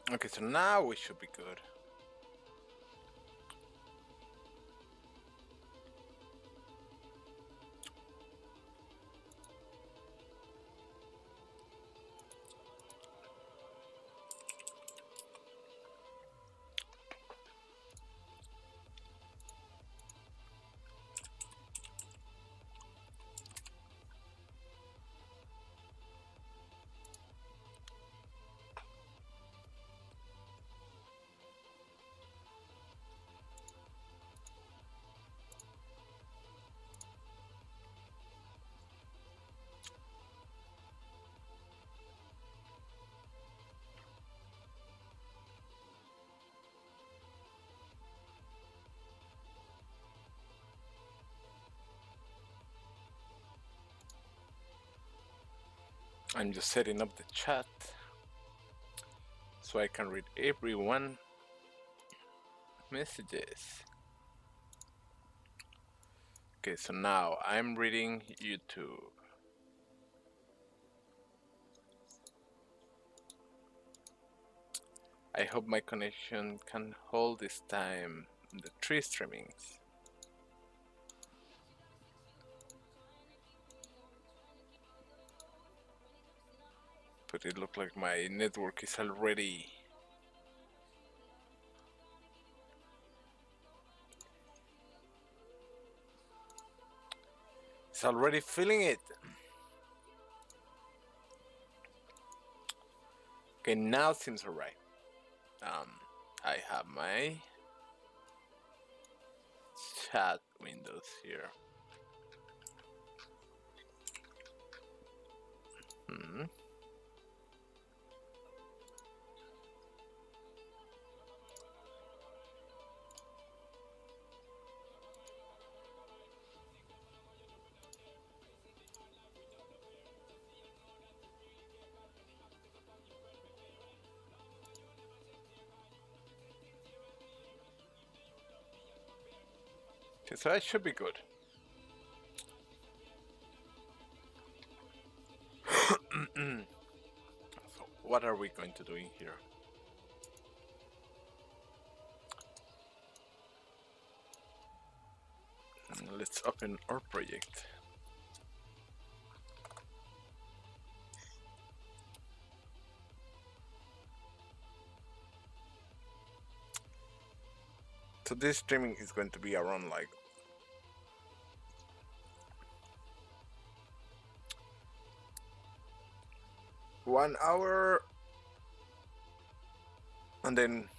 Okay, so now we should be good. I'm just setting up the chat so I can read everyone messages. Okay, so now I'm reading YouTube. I hope my connection can hold this time the 3 streamings. But it looked like my network is already feeling it. Okay, now seems alright. I have my chat windows here. Hmm. Okay, so I should be good. So what are we going to do in here? Let's open our project. So this streaming is going to be around like 1 hour, and then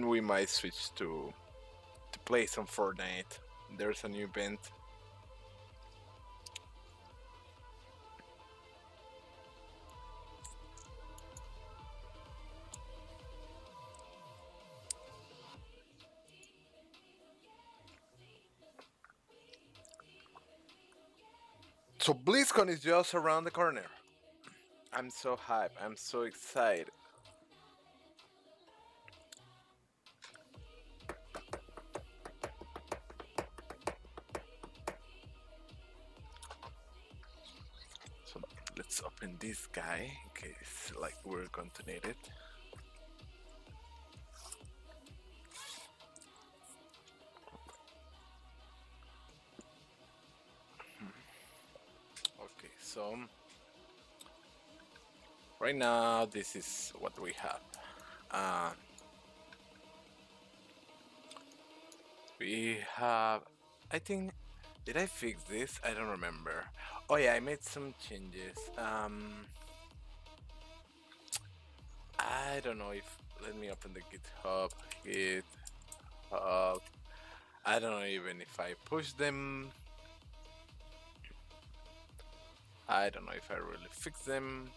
we might switch to play some Fortnite. There's a new event. So BlizzCon is just around the corner. I'm so hyped. I'm so excited. So let's open this guy in case like we're going to need it. Okay, so right now this is what we have. Uh, we have, I think, did I fix this? I don't remember. Oh yeah, I made some changes. I don't know if, let me open the GitHub. GitHub. I don't know even if I push them. I don't know if I really fix them.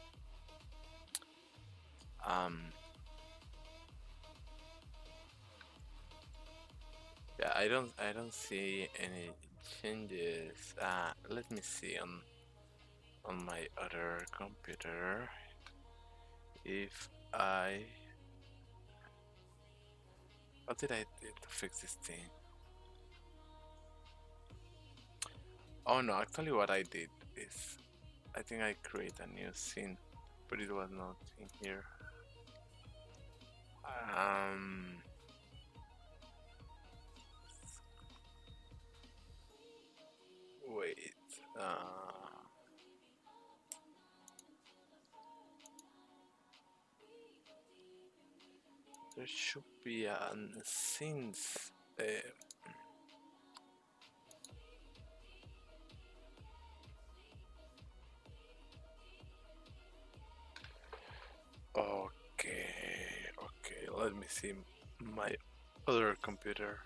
Yeah, I don't see any changes. Let me see on my other computer if I, what did I do to fix this thing? Oh no, actually what I did is I think I create a new scene, but it was not in here. Um, Wait. There should be an scenes. Okay, okay. Let me see my other computer.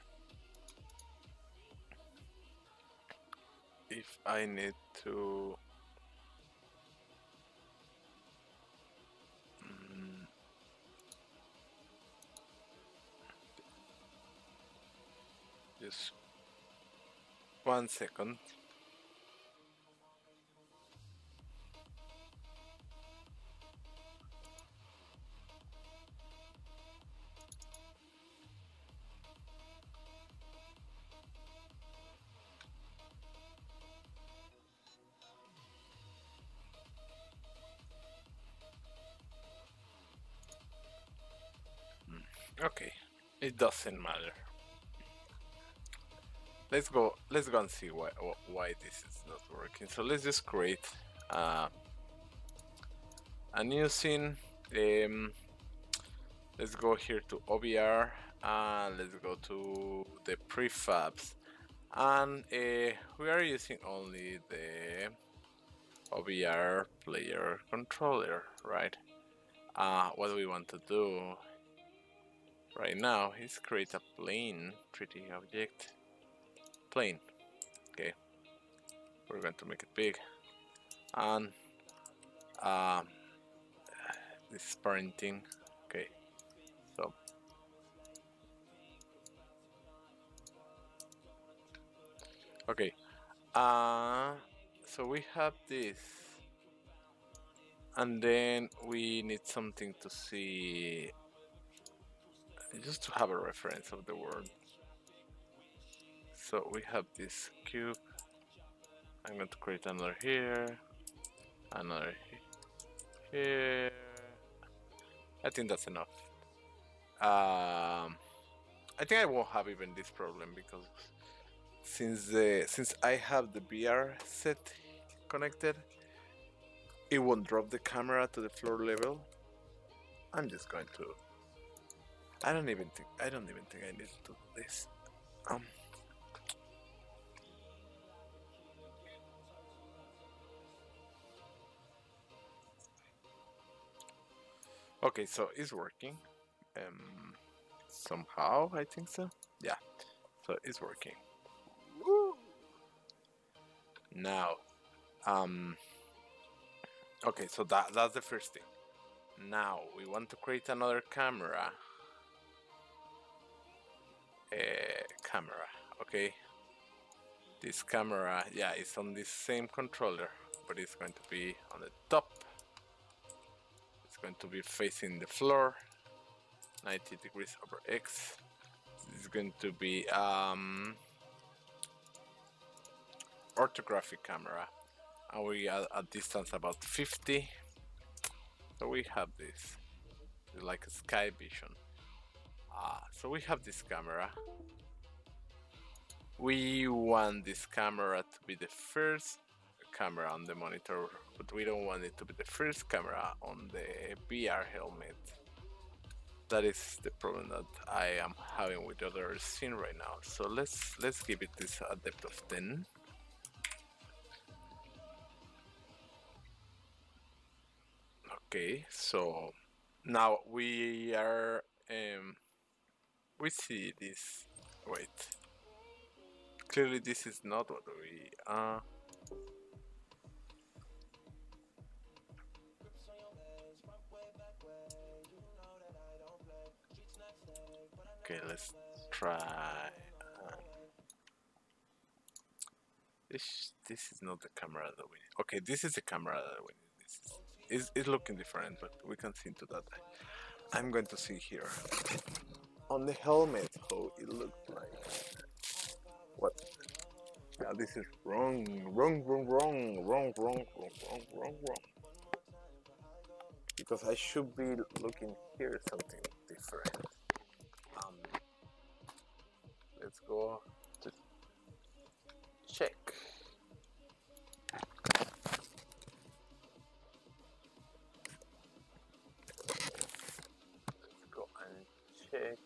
If I need to. Mm, just 1 second. Okay, it doesn't matter. Let's go. Let's go and see why this is not working. So let's just create uh, a new scene. Um, let's go here to OBR and let's go to the prefabs. And we are using only the OBR player controller, right? What we want to do right now is create a plane 3D object. Plane. Okay. We're going to make it big. And um, this is parenting. Okay. So okay. So we have this, and then we need something to see, just to have a reference of the word. So we have this cube. I'm going to create another here, another here. I think that's enough. I think I won't have even this problem because since I have the VR set connected, it won't drop the camera to the floor level. I'm just going to. I don't even think I need to do this. Um. Okay, so it's working. Somehow I think so. Yeah. So it's working. Woo! Now, um. Okay, so that's the first thing. Now we want to create another camera. Camera. Okay. This camera, yeah, it's on this same controller, but it's going to be on the top. It's going to be facing the floor, 90 degrees over X. This is going to be orthographic camera, and we are at distance about 50. So we have this, it's like a sky vision. So we have this camera. We want this camera to be the first camera on the monitor, but we don't want it to be the first camera on the VR helmet. That is the problem that I am having with the other scene right now. So let's give it this a depth of 10. Okay, so now we are we see this. Wait, clearly this is not what we okay, let's try. This is not the camera that we need. Okay, this is the camera that we need. This is it's looking different, but we can see into that. I'm going to see here on the helmet how it looked like. What? Now this is wrong, wrong, wrong, wrong, wrong, wrong, wrong, wrong, wrong, wrong. Because I should be looking here something different. Let's go to check. Let's go and check.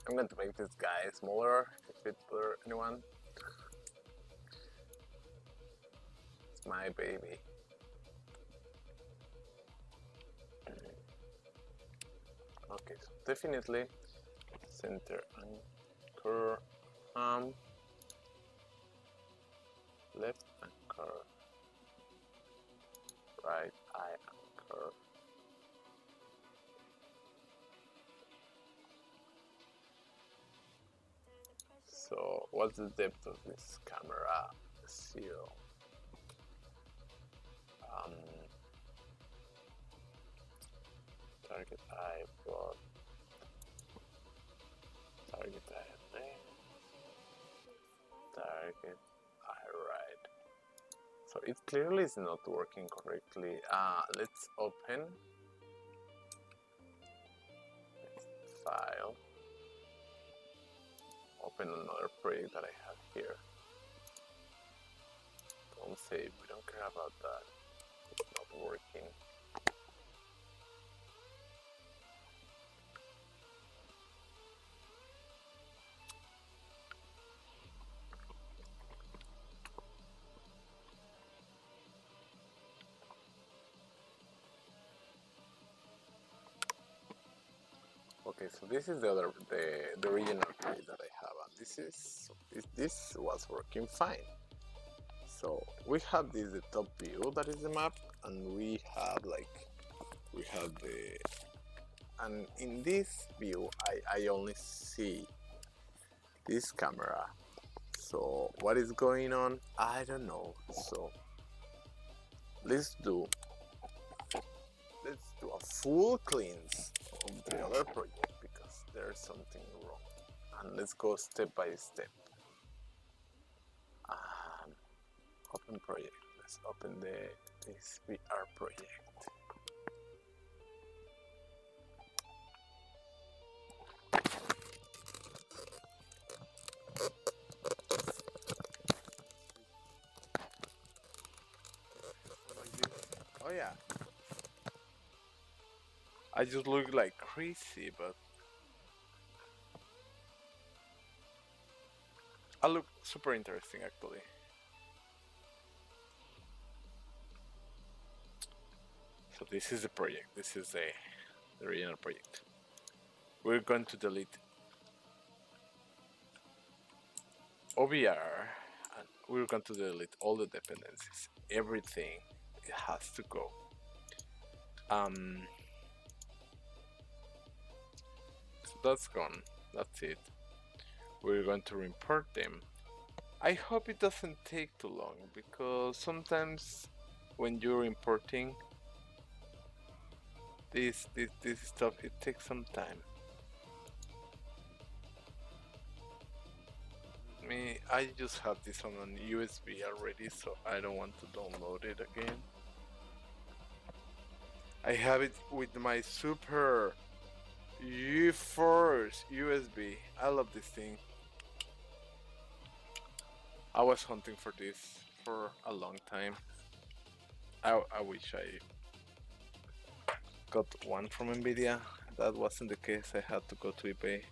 I'm going to make this guy smaller if it's for anyone. It's my baby. Okay, so definitely center anchor, left anchor, right eye anchor. So what's the depth of this camera? 0. Target eye broad, target eye left, target eye right. So it clearly is not working correctly. Let's open file, open another project that I have here. Don't save, we don't care about that. It's not working. Okay, so this is the original project that I have, and this was working fine. So we have the top view, that is the map, and we have and in this view I only see this camera. So what is going on? I don't know. So let's do a full cleanse of the other project because there's something wrong. And let's go step by step. Open project. Let's open this VR project. Oh yeah. I just look like crazy, but I look super interesting actually. So this is the project. This is the original project. We're going to delete OBR and we're going to delete all the dependencies. Everything, it has to go. So that's gone. That's it. We're going to import them. I hope it doesn't take too long because sometimes when you're importing this stuff, it takes some time. I just have this on an USB already, so I don't want to download it again. I have it with my super GeForce USB. I love this thing. I was hunting for this for a long time. I wish I got one from Nvidia. That wasn't the case. I had to go to eBay.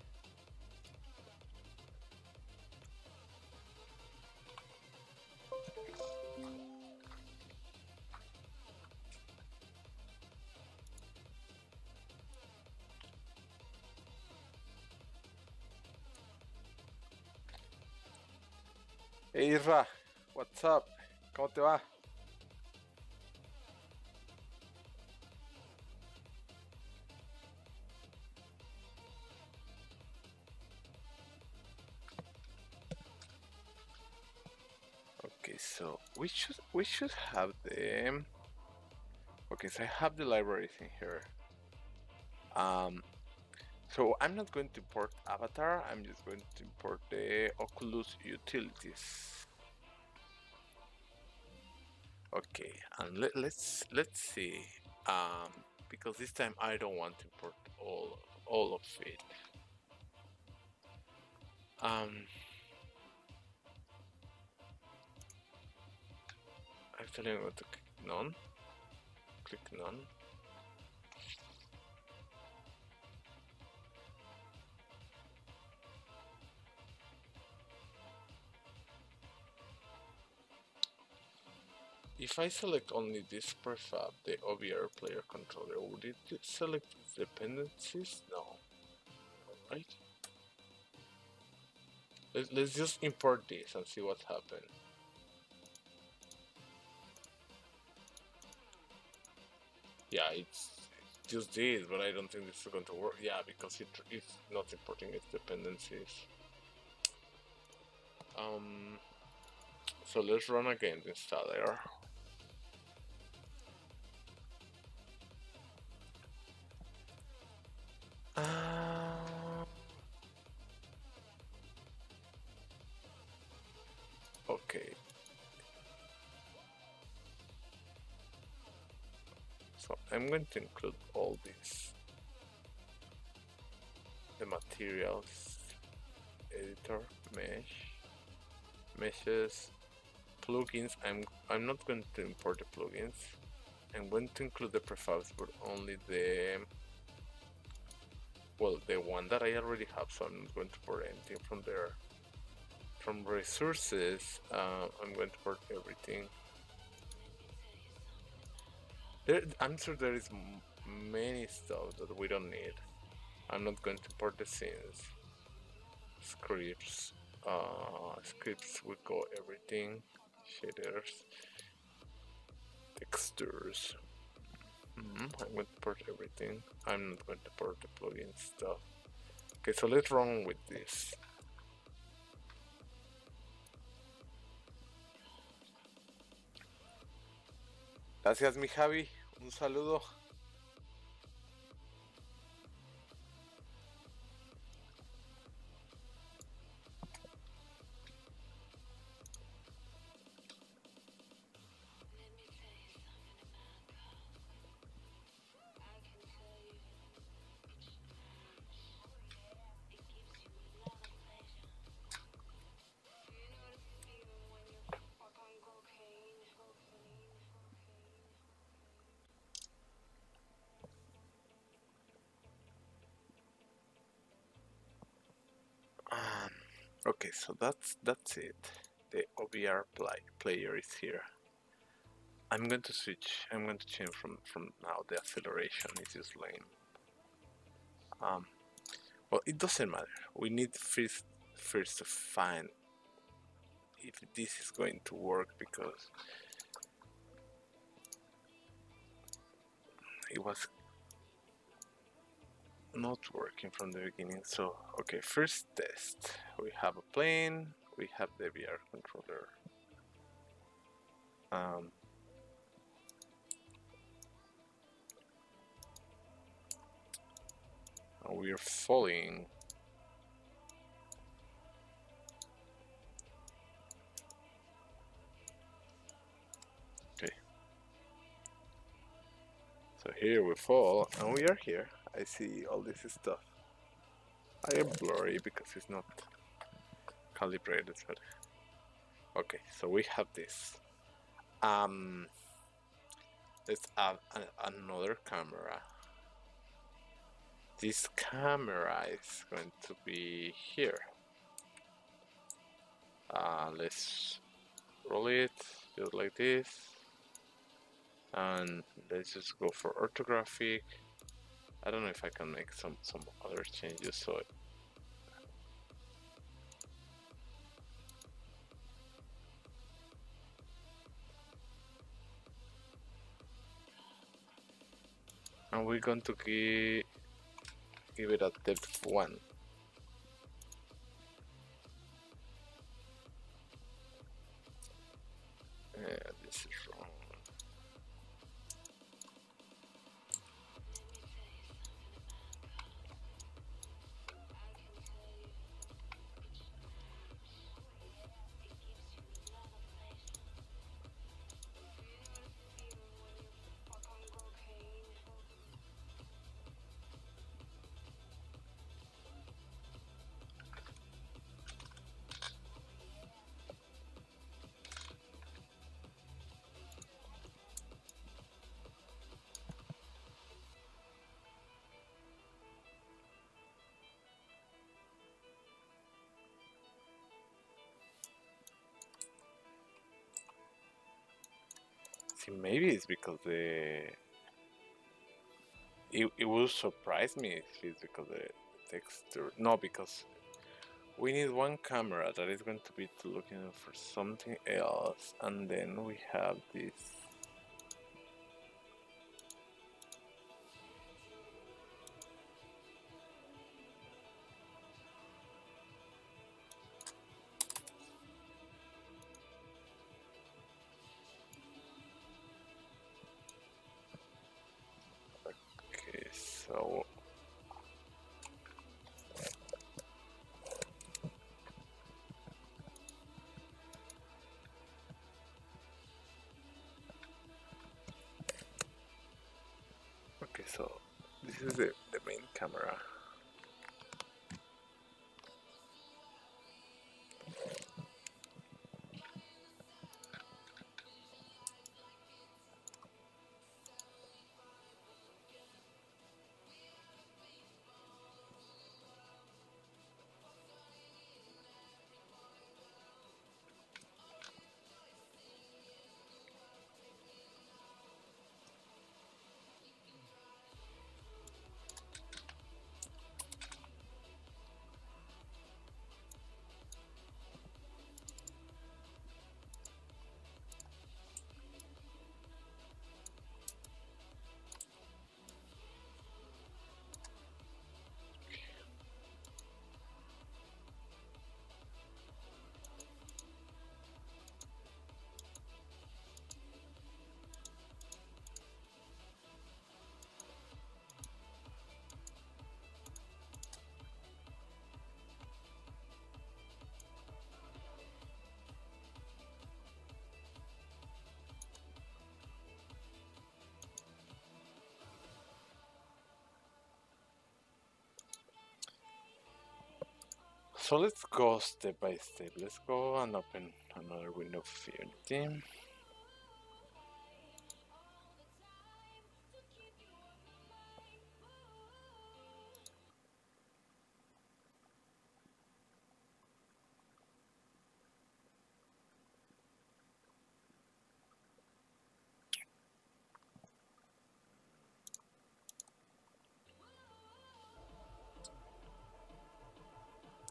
Hey Isra, what's up? ¿Cómo te va? so we should have them. Okay, so I have the libraries in here. So I'm not going to import Avatar. I'm just going to import the Oculus utilities. Okay, and let's see. Because this time I don't want to import all of it. Actually, I'm going to click none. Click none. If I select only this prefab, the OBR player controller, would it select dependencies? No, right? Let's just import this and see what happens. Yeah, it's just this, but I don't think this is going to work. Yeah, because it's not importing its dependencies. So let's run again the installer. Okay. So I'm going to include all these. The materials, editor, meshes, plugins. I'm not going to import the plugins. I'm going to include the prefabs, but only the one that I already have. So I'm not going to import anything from there. From resources, I'm going to import everything. I'm sure there is many stuff that we don't need. I'm not going to import the scenes, scripts, we go everything, shaders, textures. I'm going to import everything. I'm not going to import the plugin stuff. Okay, so let's run with this. Gracias, mi Javi. Un saludo. Okay, so that's it. The OBR player is here. I'm going to switch. I'm going to change from now. The acceleration is just lame. Well, it doesn't matter. We need first to find if this is going to work, because it was not working from the beginning. So okay, first test. We have a plane. We have the VR controller. We're falling. Okay. So here we fall, and we are here. I see all this stuff. I am blurry because it's not calibrated, but okay. So we have this. Let's add another camera. This camera is going to be here. Let's roll it just like this, and let's just go for orthographic. I don't know if I can make some other changes. So and we're going to give it a depth 1. See, maybe it's because the it will surprise me if it's because the texture. No, because we need one camera that is going to be looking for something else, and then we have this. Okay, so okay, so this is the main camera. So let's go step by step. Let's go and open another window of Unity.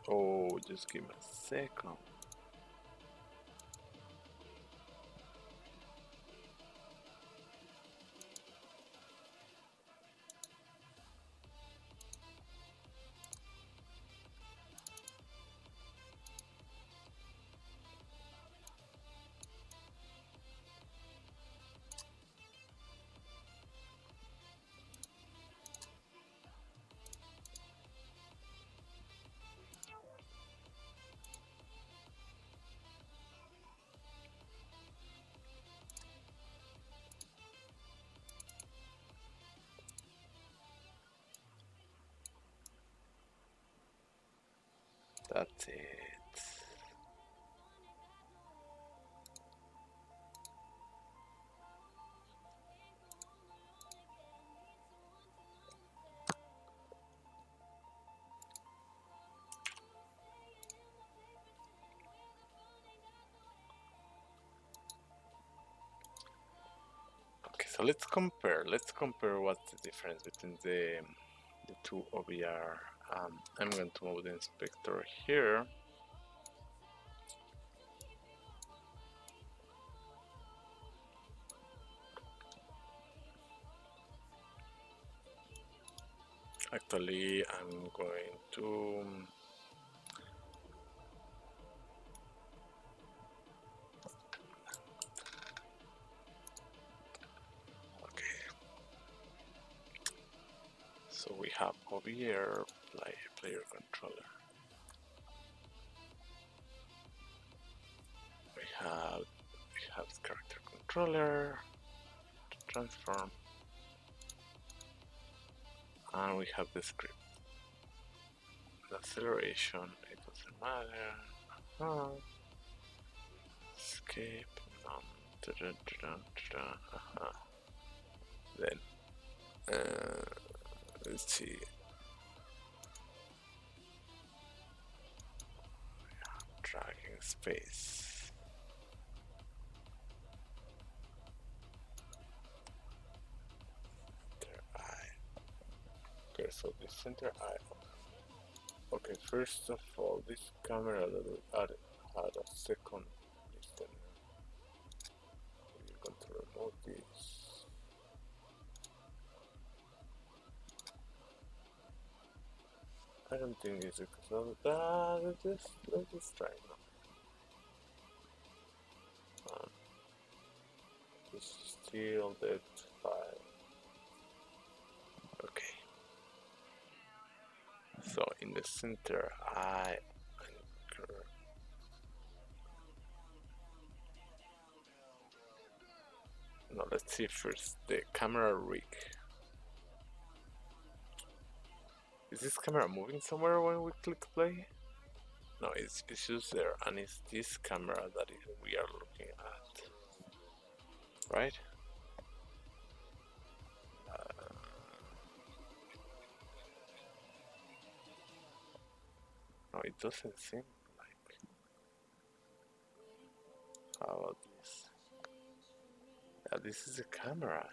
Oh, just give me a second. That's it. Okay, so let's compare. Let's compare what's the difference between the two OBR. I'm going to move the inspector here. Actually, I'm going to okay. So we have OBR player controller. We have character controller, transform, and we have the script. The acceleration, it doesn't matter. Escape, then let's see. Dragging space. so the center eye. Okay, first of all, this camera had a second distance. We're going to remove this. I don't think it's because of that. Let's just try now. This is still depth 5. Okay. So in the center, I anchor. Now let's see first the camera rig. Is this camera moving somewhere when we click play? No, it's just there, and it's this camera that we are looking at, right? No, it doesn't seem like. How about this? Yeah, this is a camera.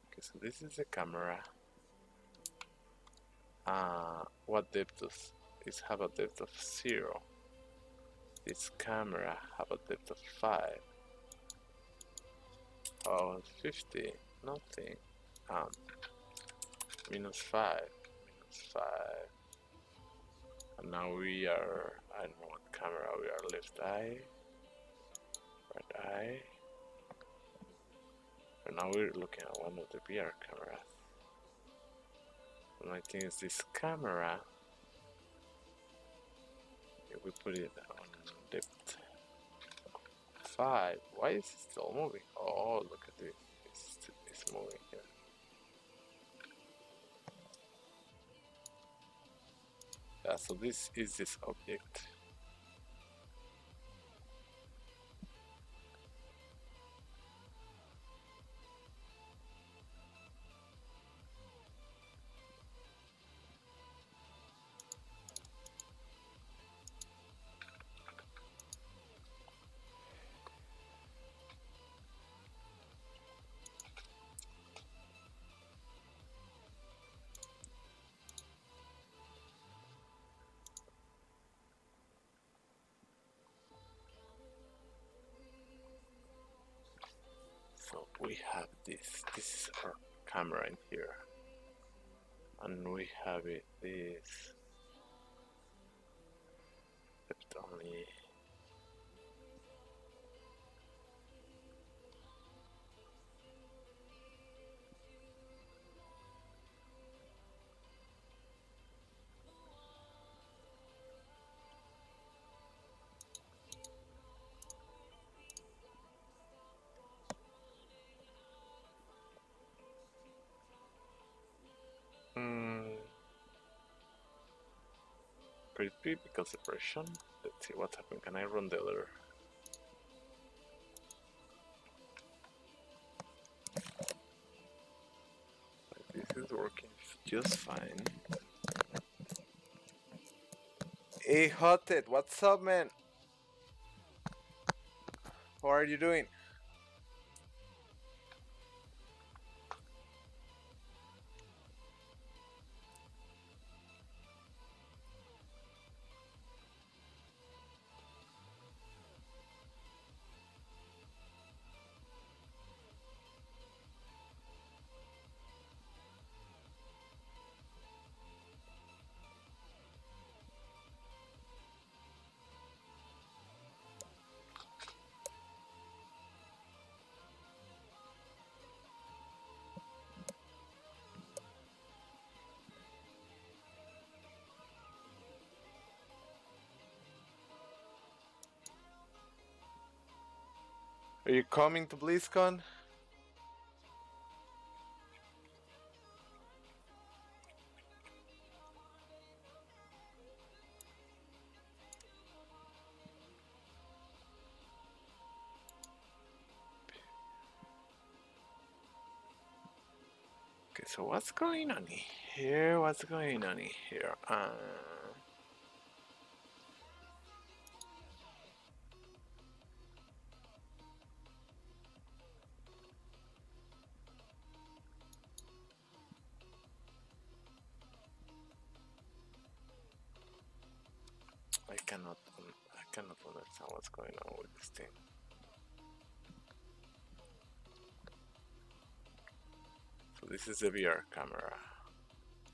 Okay, so this is a camera. What depth does it have? A depth of 0. This camera have a depth of 5. Oh, 50. Nothing. Minus 5. Minus 5. And now we are, I don't know what camera we are, left eye, right eye. And now we're looking at one of the VR cameras. And I think it's this camera. If we put it on depth 5, why is it still moving? Oh, look at this, it's moving here. Yeah, so this is this object. So we have this is our camera in here, and we have it this depth only. Could it be because the version? Let's see what happened. Can I run the other? This is working just fine. Hey Hothead, what's up, man? How are you doing? Are you coming to BlizzCon? Okay, so what's going on here? What's going on here? cannot understand what's going on with this thing. So this is the VR camera.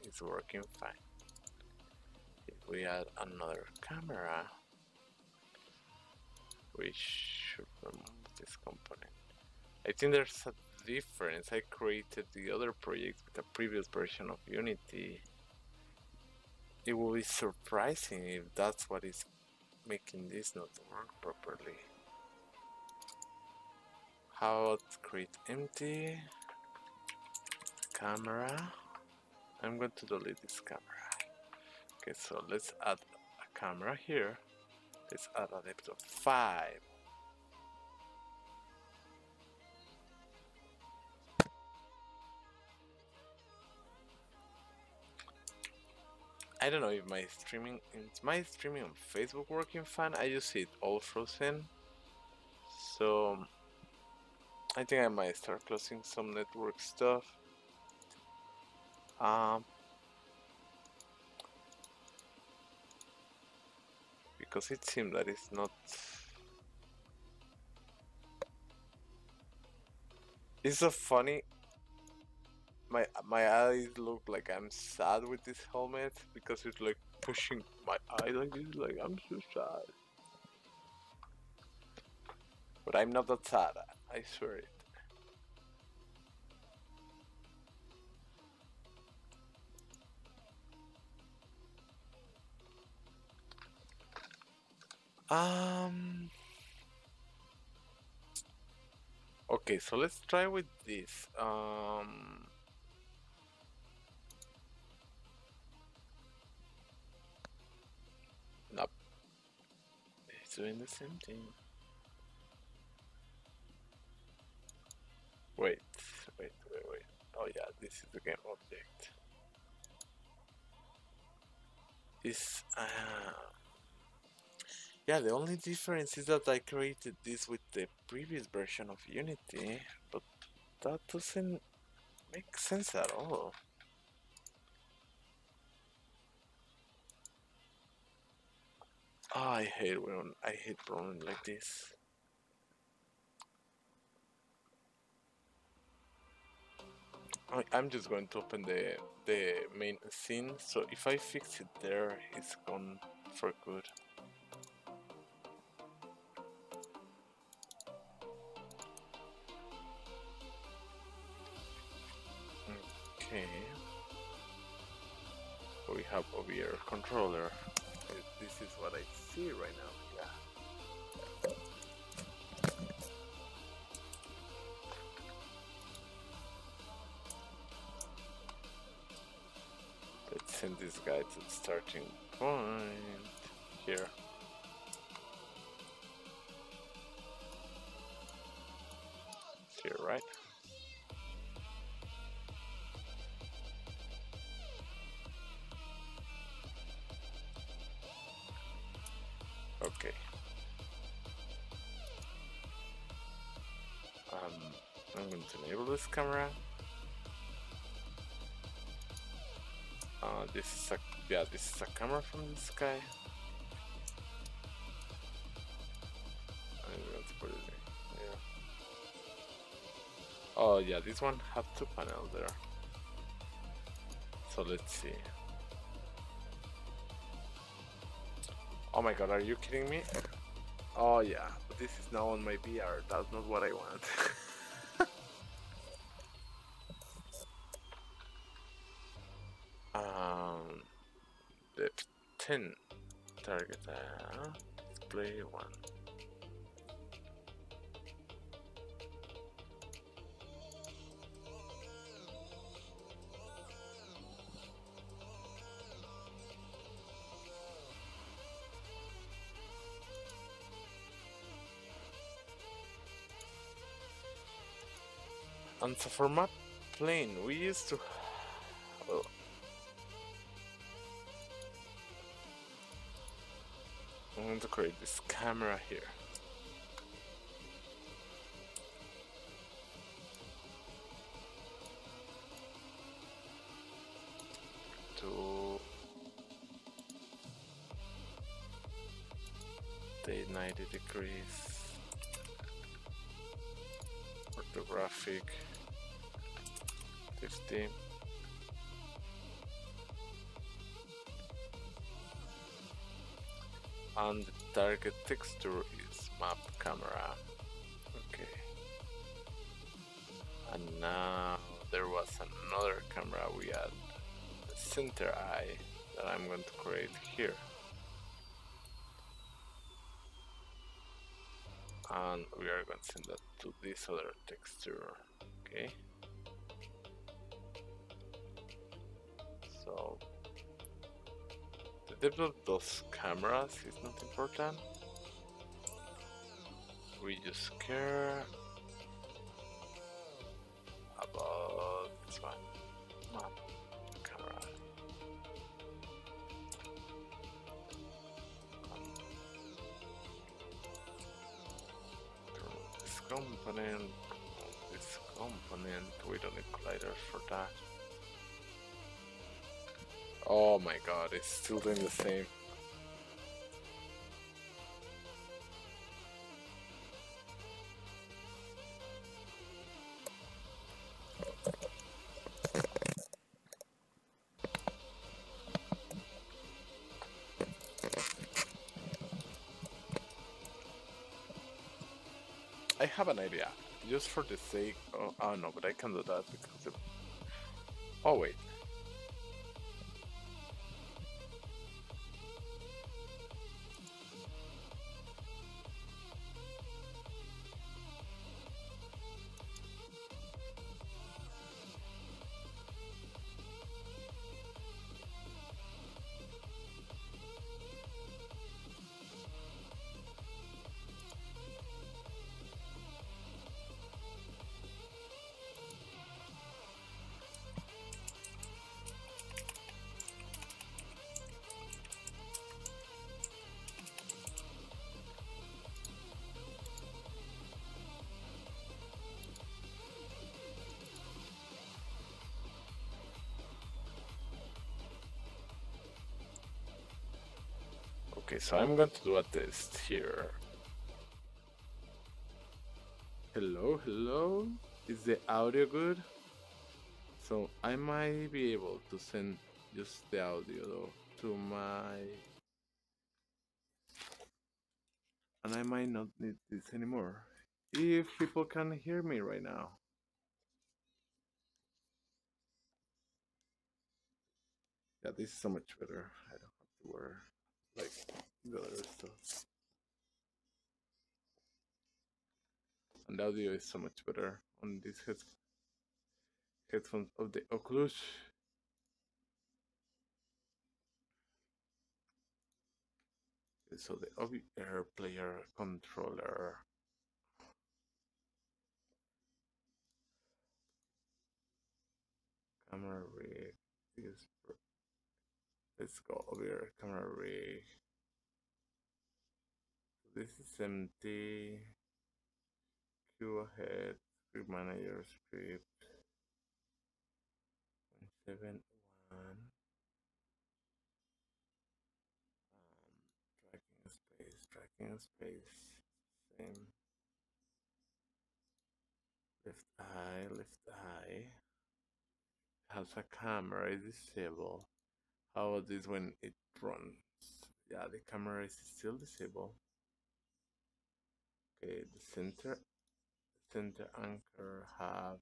It's working fine. If we add another camera, we should remove this component. I think there's a difference. I created the other project with a previous version of Unity. It will be surprising if that's what is making this not work properly. How about create empty camera? I'm going to delete this camera. Okay, so let's add a camera here. Let's add a depth of 5. I don't know if my streaming on Facebook working fine. I just see it all frozen. So I think I might start closing some network stuff. Because it seems that it's not. It's so funny. My eyes look like I'm sad with this helmet because it's like pushing my eye like this, like I'm so sad. But I'm not that sad, I swear it. Okay, so let's try with this. Nope. It's doing the same thing. Wait. Oh yeah, this is the game object. This, yeah, the only difference is that I created this with the previous version of Unity, but that doesn't make sense at all. Oh, I hate problems like this. I'm just going to open the main scene, so if I fix it there, it's gone for good. Okay. We have a VR controller. This is what I see right now. Yeah. Let's send this guy to the starting point here. Here, right? Okay. I'm going to enable this camera. This is a camera from this guy. I'm going to put it in here. Oh yeah, this one have 2 panels there. So let's see. Oh my god, are you kidding me? Oh yeah, this is now on my VR. That's not what I want. Depth 10. Target display 1. And so for map plane, we used to. Well, I'm going to create this camera here. To 90 degrees. Orthographic 50. And the target texture is map camera. Okay. And now there was another camera we had the center eye that I'm going to create here. And we are going to send that to this other texture. Okay. So the depth of those cameras is not important. We just care about this one, map camera. This component, we don't need colliders for that. Oh my god, it's still doing the same. I have an idea, just for the sake of... Oh no, but I can do that because... Oh wait. Okay, so I'm going to do a test here. Hello, hello? Is the audio good? So I might be able to send just the audio though to my... And I might not need this anymore. If people can hear me right now. Yeah, this is so much better. I don't have to wear like the other stuff. And the audio is so much better on these headphones of the Oculus. Okay, so the OBR player controller. Camera rig is... Let's go over here, camera rig. This is empty. Queue ahead, script manager script 171. Tracking space, same. Left eye. Has a camera, is disabled. How about this when it runs? Yeah, the camera is still disabled. Okay, the center anchor have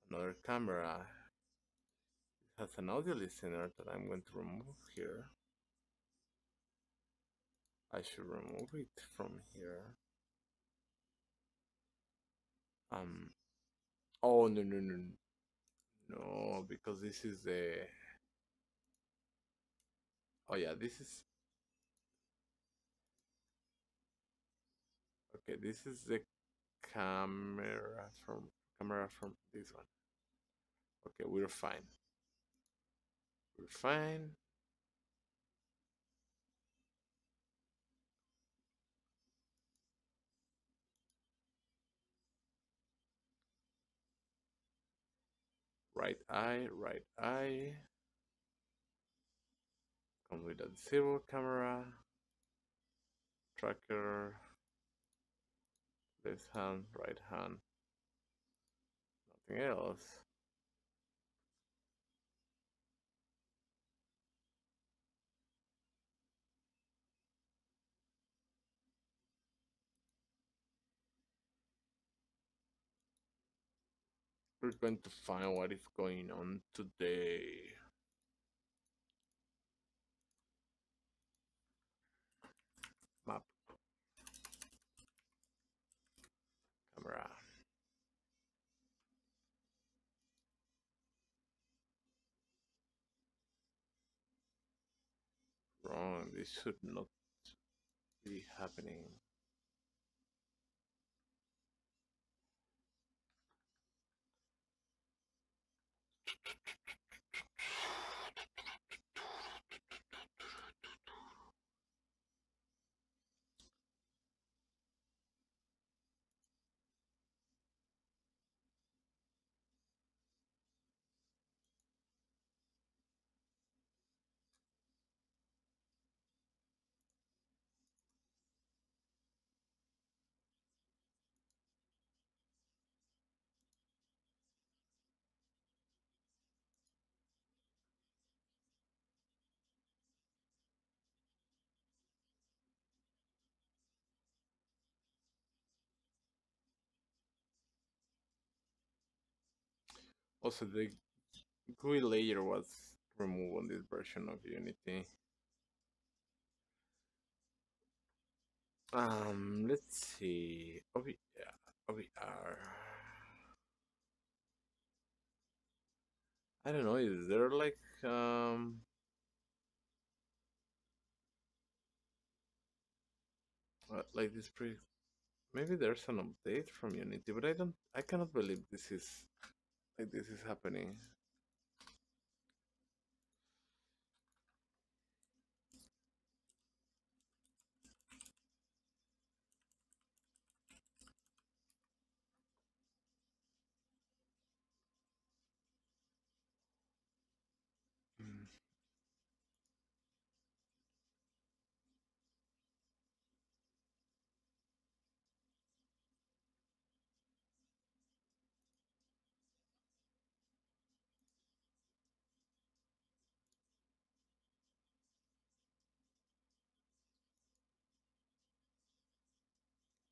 another camera. It has an audio listener that I'm going to remove here. I should remove it from here. Oh no, because this is the... Oh yeah, this is... Okay, this is the camera from this one. Okay, we're fine. We're fine. Right eye. Come with a disable camera. tracker, left hand, right hand, nothing else. We're going to find what is going on today. Map, camera. Wrong, this should not be happening. Also, the GUI layer was removed on this version of Unity. Let's see. OBR. I don't know. Is there like this pre? Maybe there's an update from Unity, but I cannot believe this is like this is happening. Mm.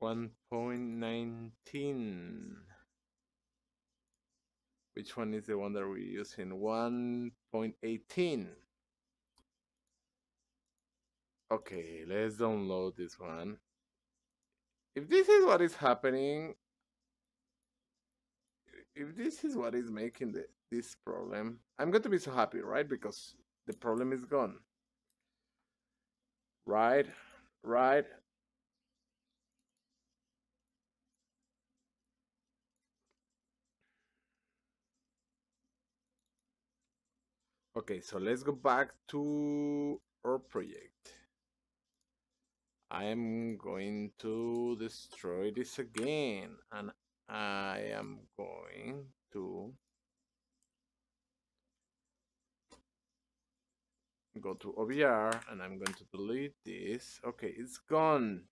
1.19. Which one is the one that we're using? 1.18. Okay, let's download this one. If this is what is happening, if this is what is making this problem, I'm going to be so happy, right? Because the problem is gone. Right? Right? Okay, so let's go back to our project. I am going to destroy this again, and I am going to go to OBR, and I'm going to delete this. Okay, it's gone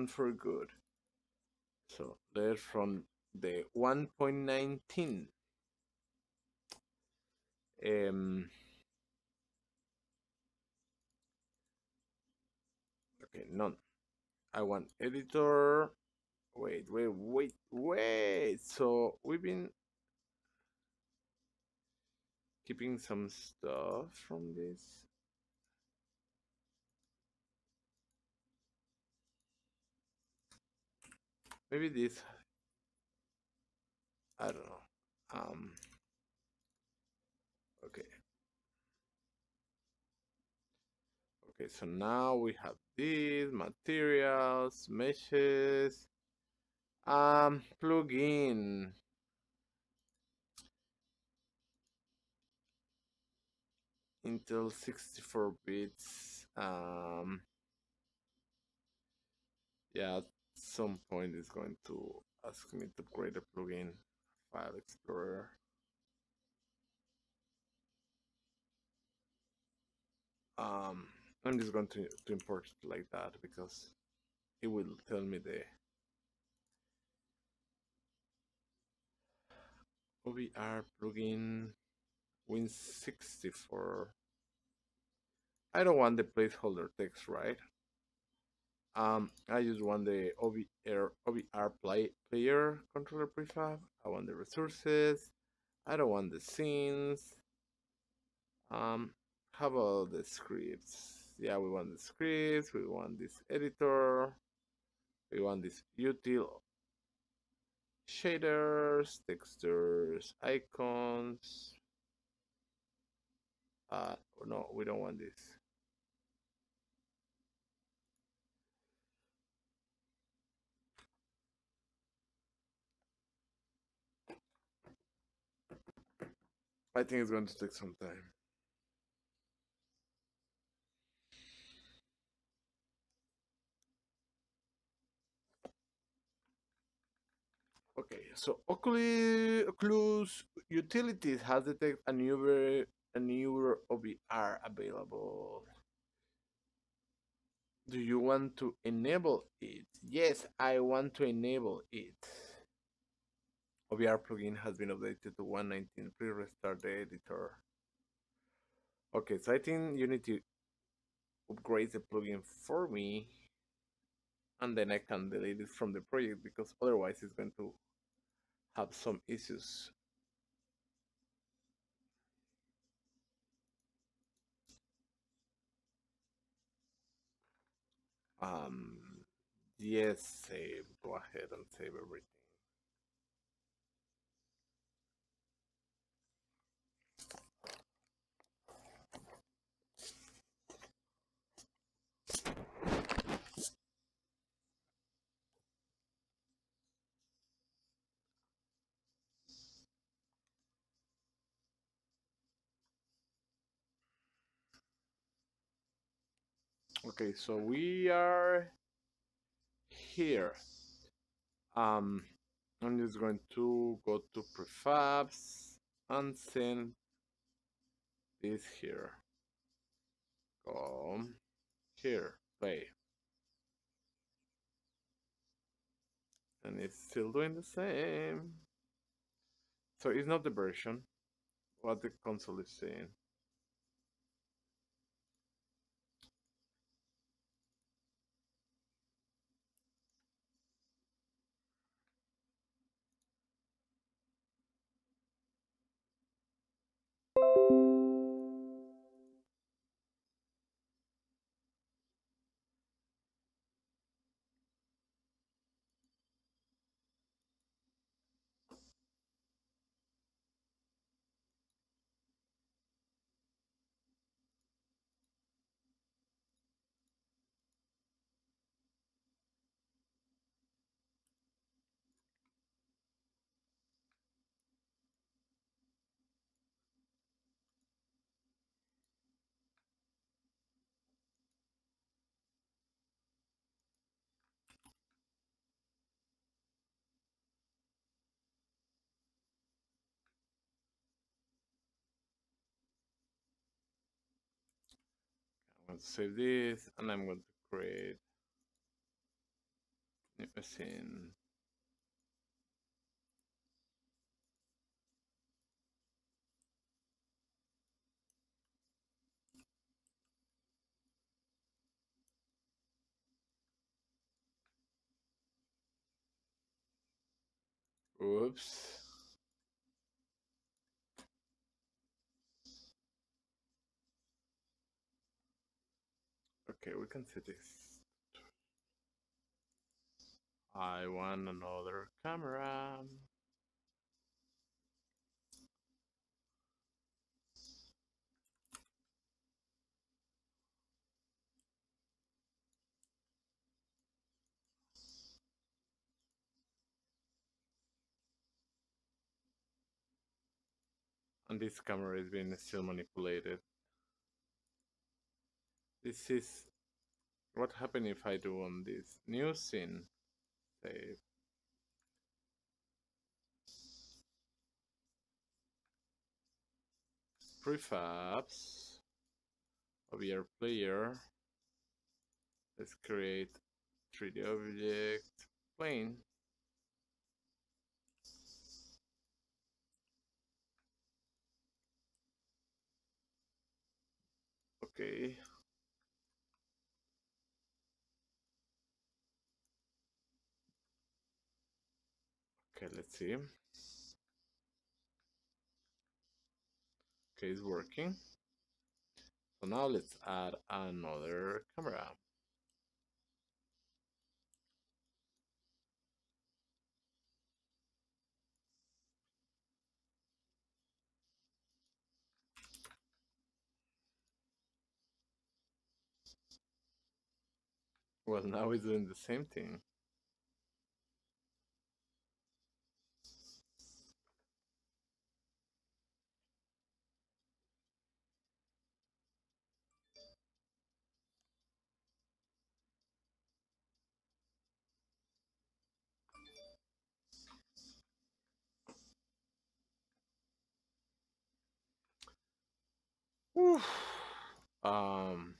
for good. So there's from the 1.19. Okay, none. I want editor. Wait. So we've been keeping some stuff from this. Maybe this. I don't know. Okay. Okay, so now we have these materials, meshes, plugin. Intel 64 bits. Yeah, at some point it's going to ask me to create a plugin, File Explorer. I'm just going to import it like that because it will tell me the OBR plugin Win64. I don't want the placeholder text, right? I just want the OBR player controller prefab. I want the resources. I don't want the scenes. How about the scripts? Yeah, we want the scripts. We want this editor. We want this util shaders, textures, icons. No, we don't want this. I think it's going to take some time. Okay, so Oculus Utilities has detected a newer OBR available. Do you want to enable it? Yes, I want to enable it. OBR plugin has been updated to 1.19. Please restart the editor. Okay, so I think you need to upgrade the plugin for me, and then I can delete it from the project because otherwise it's going to have some issues. Um, yes, save. Go ahead and save everything. Okay, so we are here. I'm just going to go to prefabs and send this here. Come here, play. And it's still doing the same. So it's not the version, what the console is saying. I'm going to save this and I'm going to create a scene. Oops. Okay, we can see this. I want another camera. And this camera is being still manipulated. This is what happened if I do on this new scene. Save. Prefabs. OBR player. Let's create 3D object, plane. Okay. Okay, let's see. Okay, it's working. So now let's add another camera. Well, now it's doing the same thing. Oof. Um,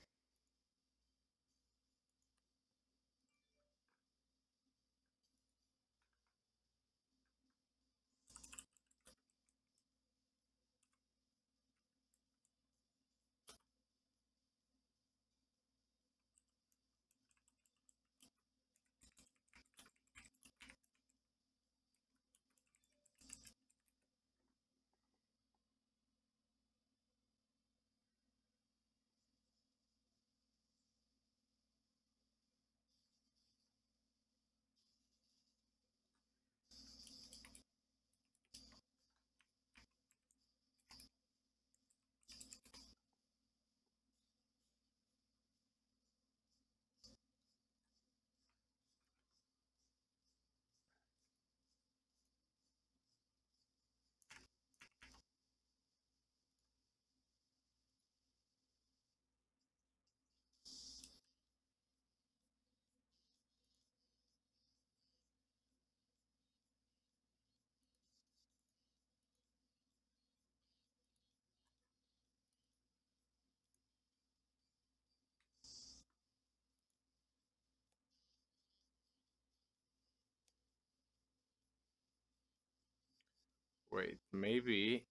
wait, maybe.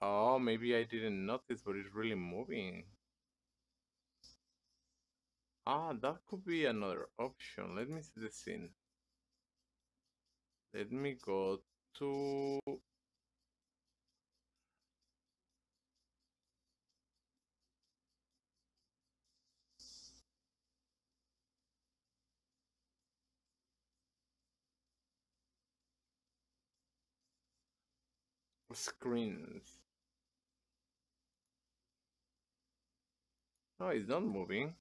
Oh, maybe I didn't notice, but it's really moving. Ah, that could be another option. Let me see the scene. Let me go to screens. No, it's not moving.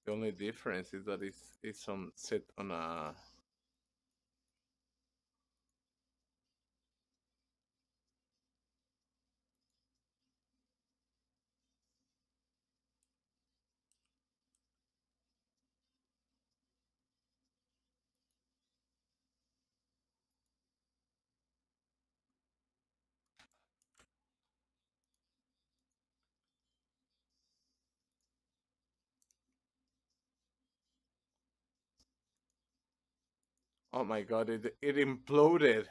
The only difference is that it's on set on a. Oh my god! It imploded.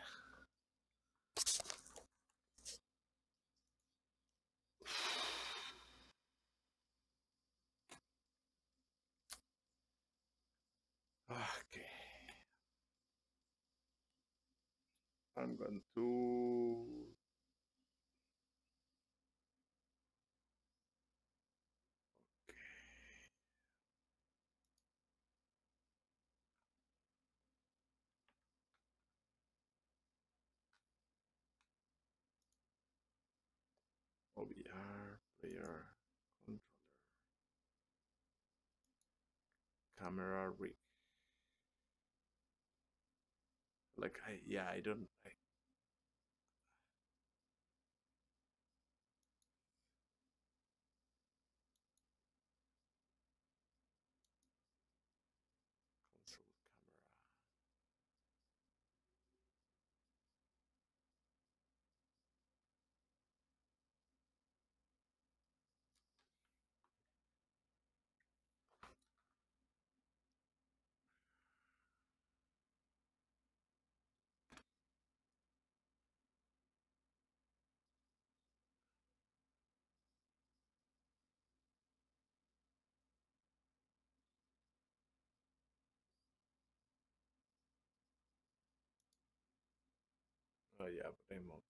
Okay, I'm going to. OBR player controller camera rig. Like I don't. Console camera. So yeah, remove this.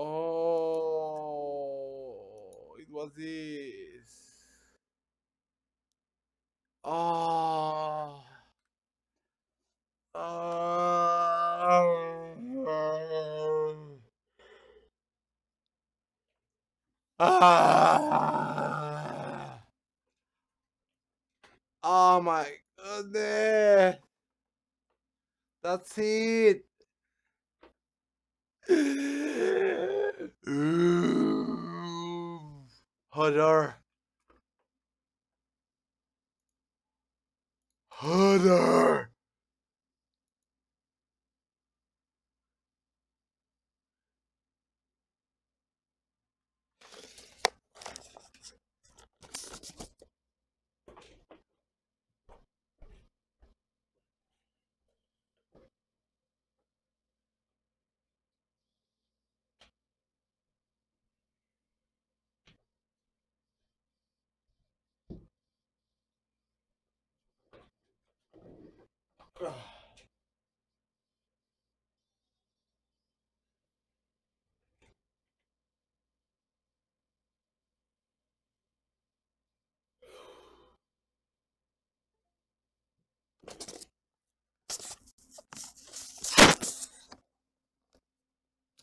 Oh, it was this. Oh. Oh. Ah. Oh my goodness. That's it. Ooh. Harder. Harder.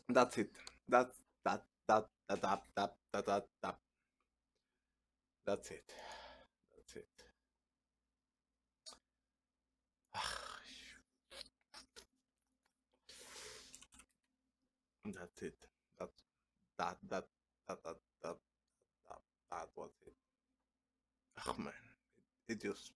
That's it. That's that. That's it. That's it. That's it. That that that that that that that, that was it. Oh man, it just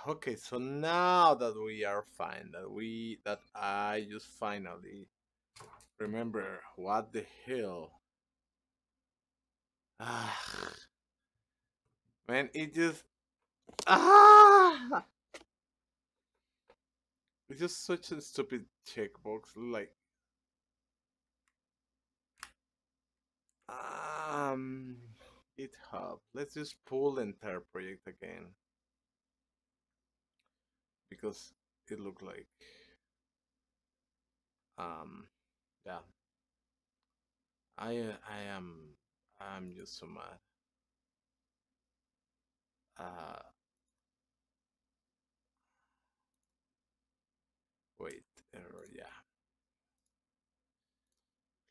okay. So now that we are fine, that I just finally remember what the hell. Ah, man, it just ah, it's just such a stupid checkbox. Like um, GitHub. Let's just pull the entire project again because it looked like yeah. I'm just so mad. Uh, wait, error, yeah.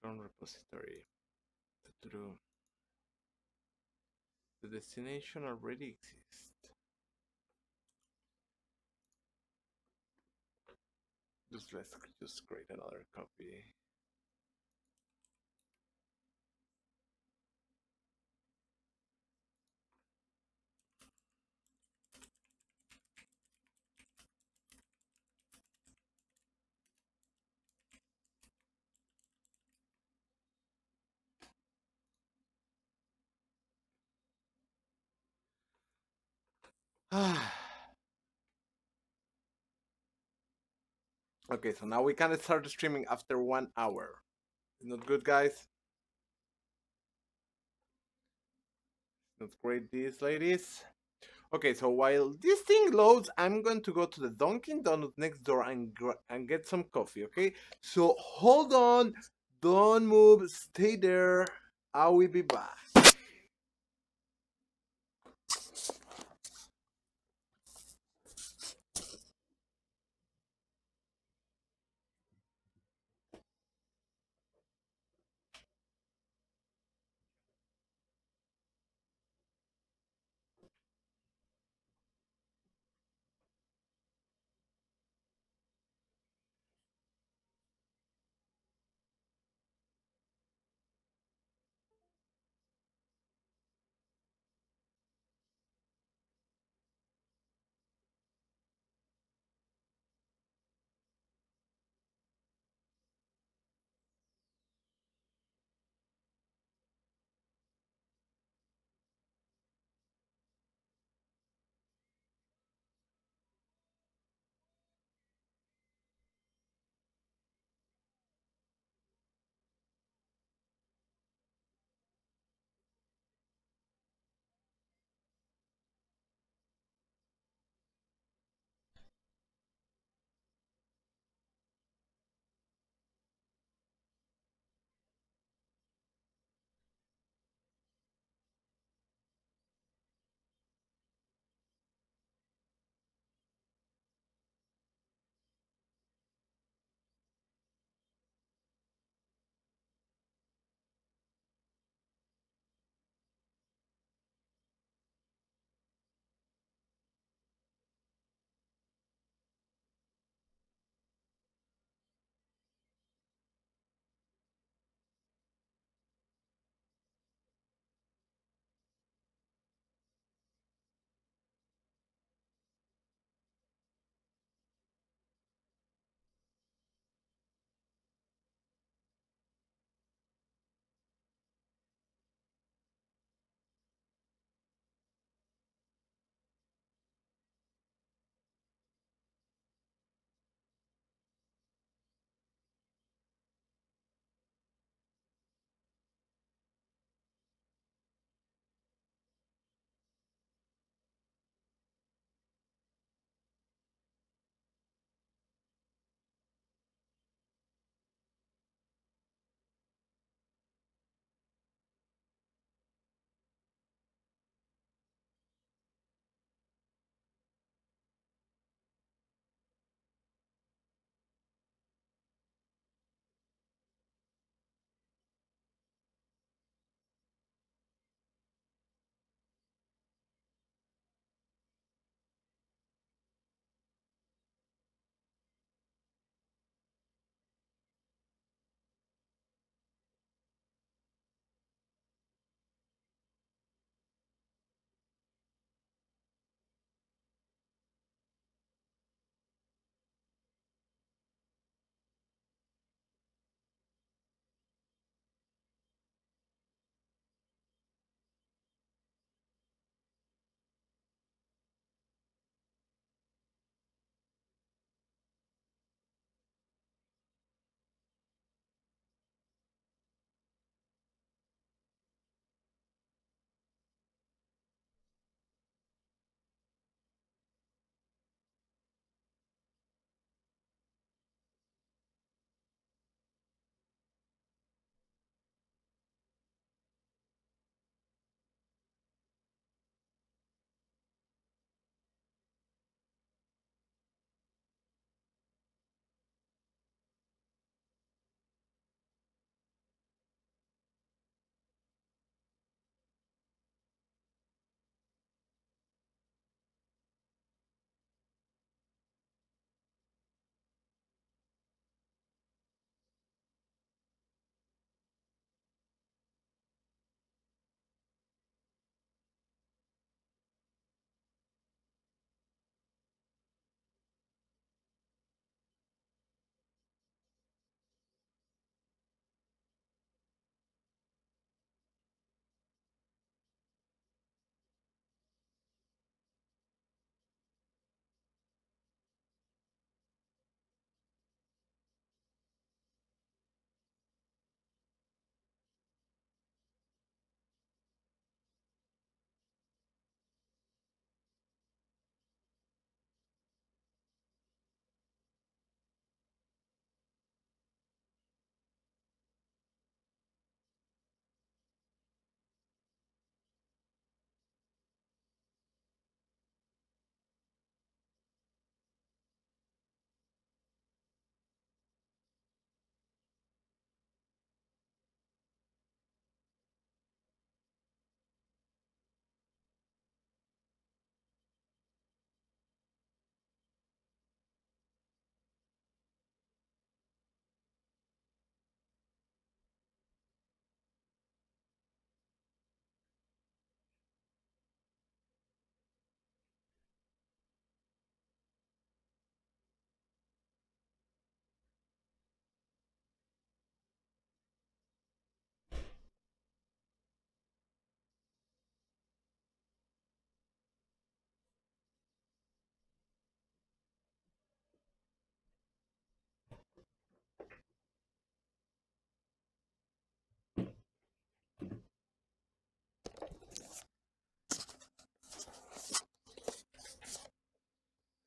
Clone repository. True. The destination already exists. Let's just create another copy. Okay, so now we can start streaming after 1 hour. Not good, guys. Not great, these ladies. Okay, so while this thing loads, I'm going to go to the Dunkin' Donuts next door and get some coffee. Okay, so hold on, don't move, stay there. I will be back.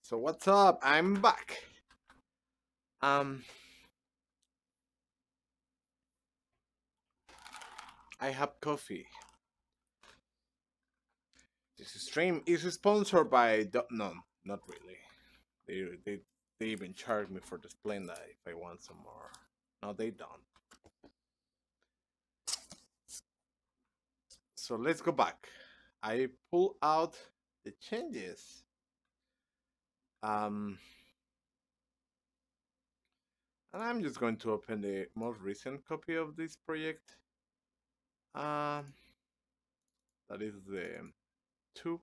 So what's up? I'm back. Um, I have coffee. This stream is sponsored by. No, not really. They even charge me for displaying that if I want some more. No, they don't. So let's go back. I pull out the changes. Um, and I'm just going to open the most recent copy of this project. Um, that is the 2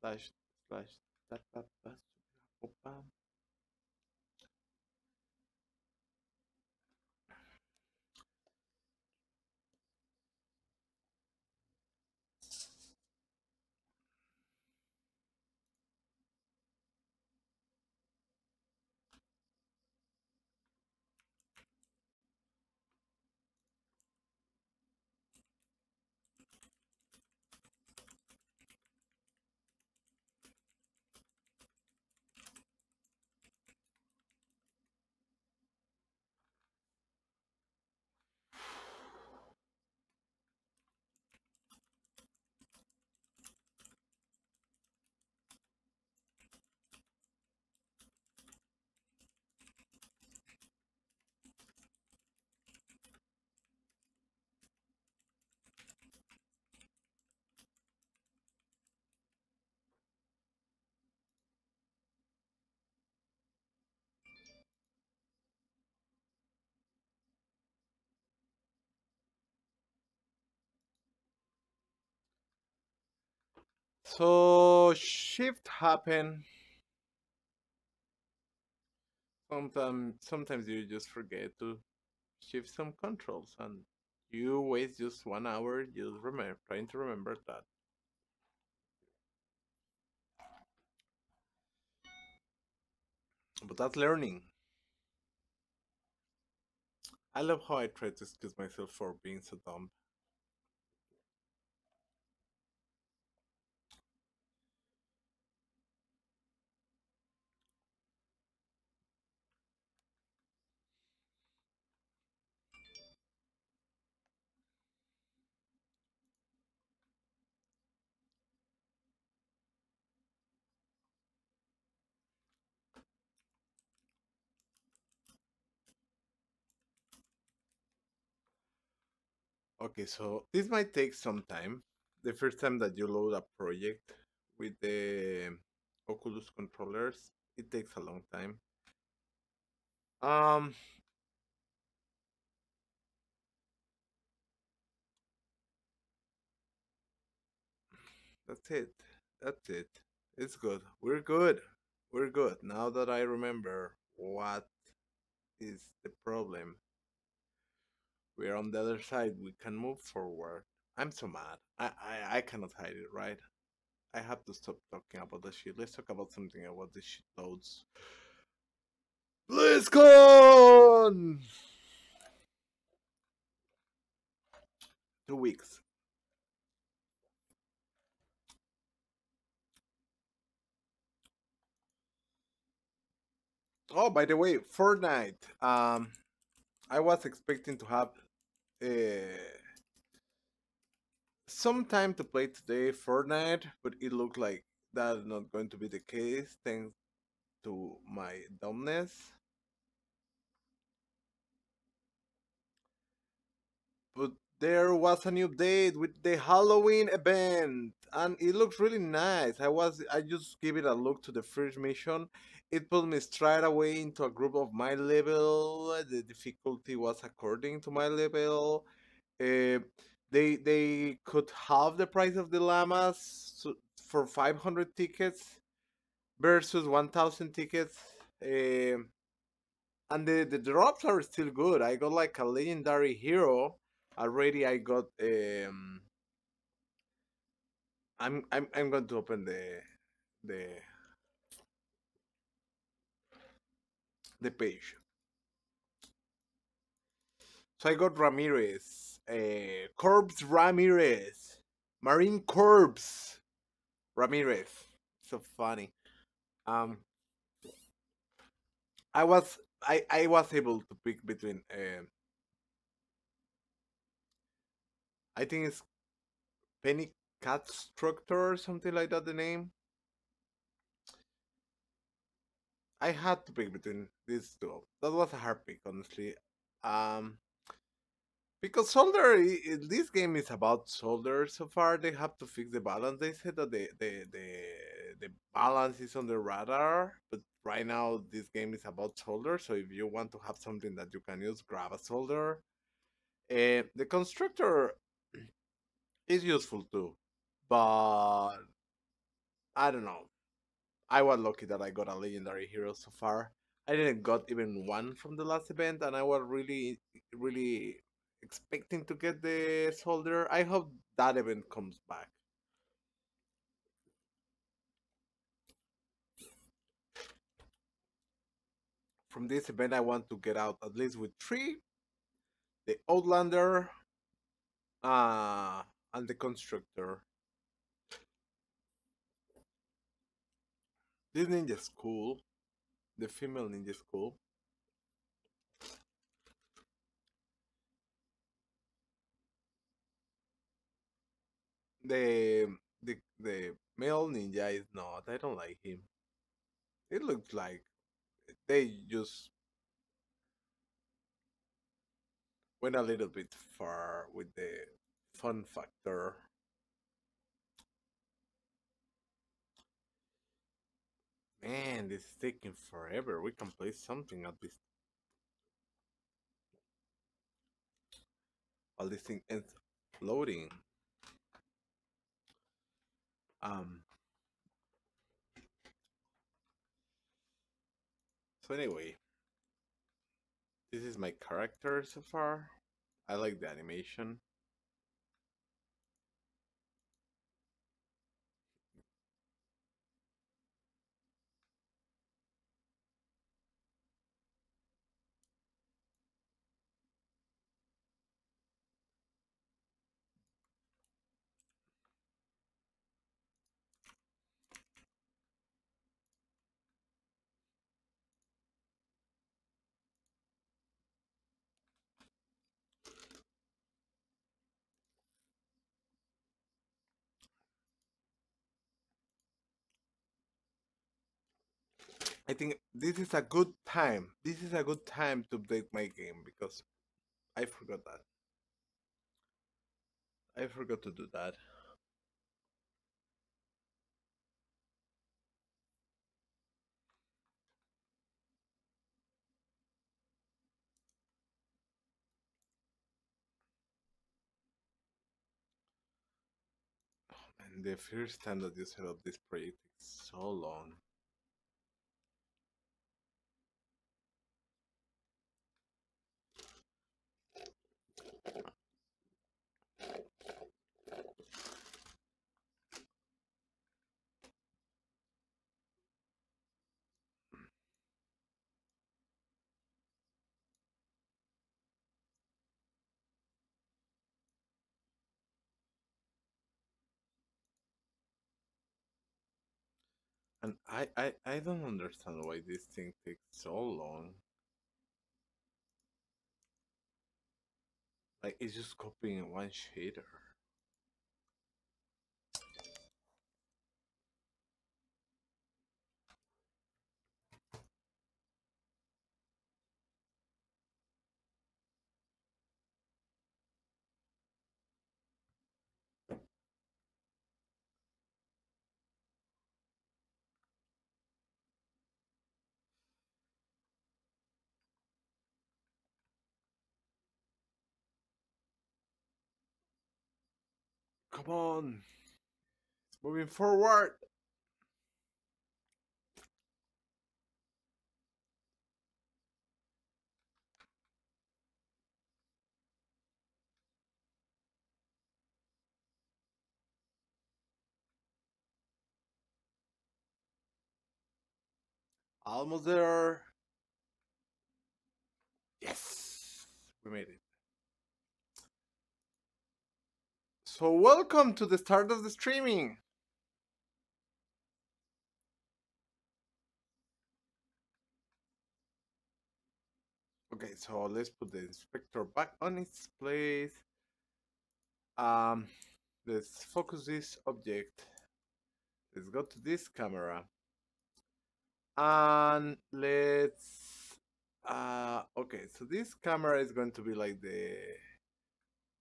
slash slash that. So shift happen. Sometimes you just forget to shift some controls and you waste just 1 hour just remember trying to remember that. But that's learning. I love how I try to excuse myself for being so dumb. Okay, so this might take some time. The first time that you load a project with the Oculus controllers, it takes a long time. Um, that's it. That's it. It's good. We're good. We're good. Now that I remember what is the problem, we're on the other side. We can move forward. I'm so mad. I cannot hide it, right? I have to stop talking about the shit. Let's talk about something about the shit loads. BlizzCon! 2 weeks. Oh, by the way, Fortnite. I was expecting to have some time to play today Fortnite, but it looked like that's not going to be the case thanks to my dumbness. But there was a new update with the Halloween event, and it looks really nice. I just give it a look to the first mission. It put me straight away into a group of my level. The difficulty was according to my level. Uh, they could halve the price of the llamas for 500 tickets versus 1,000 tickets. Um and the drops are still good. I got like a legendary hero already. I got I'm going to open the the page. So I got Ramirez, Corpse Ramirez, Marine Corpse Ramirez. So funny. Um, I was able to pick between I think it's Penny Constructor or something like that. The name I had to pick between these two. That was a hard pick, honestly. Um, because Soldier, this game is about Soldier. So far, they have to fix the balance. They said that the balance is on the radar, but right now this game is about Soldier. So if you want to have something that you can use, grab a Soldier. The Constructor is useful too, but I don't know. I was lucky that I got a legendary hero so far. I didn't got even one from the last event, and I was really expecting to get the soldier. I hope that event comes back. From this event, I want to get out at least with three: the Outlander, uh, and the Constructor. This ninja's cool. The female ninja's cool. The male ninja is not. I don't like him. It looks like they just went a little bit far with the fun factor. Man, this is taking forever. We can play something at this while this thing ends loading. Um. So anyway, this is my character so far. I like the animation. I think this is a good time. This is a good time to update my game because I forgot that. I forgot to do that. And the first time that you set up this project is so long. And I don't understand why this thing takes so long. Like it's just copying one shader. Come on, it's moving forward. Almost there. Yes, we made it. So welcome to the start of the streaming. Okay, so let's put the inspector back on its place. Um, let's focus this object. Let's go to this camera. And let's okay, so this camera is going to be like the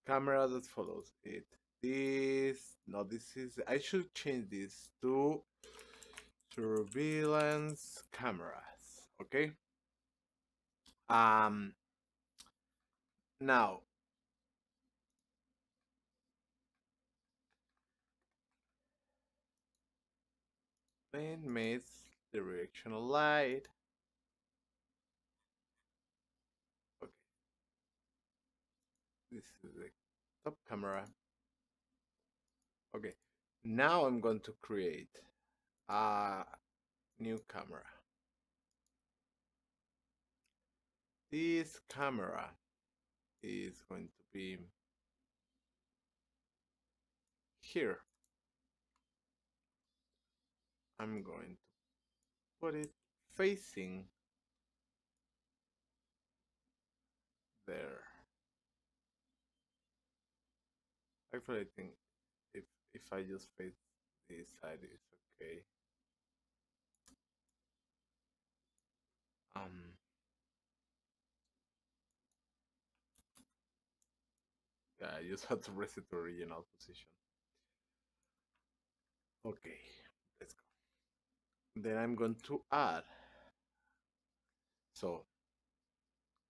camera that follows it. This, no, this is, I should change this to surveillance cameras. Okay. Um Now plane meets directional light. Okay, this is the top camera. Okay, now I'm going to create a new camera. This camera is going to be here. I'm going to put it facing there. Actually, I think if I just face this side, it's okay. Yeah, I just have to reset the original position. Okay, let's go. Then I'm going to add. So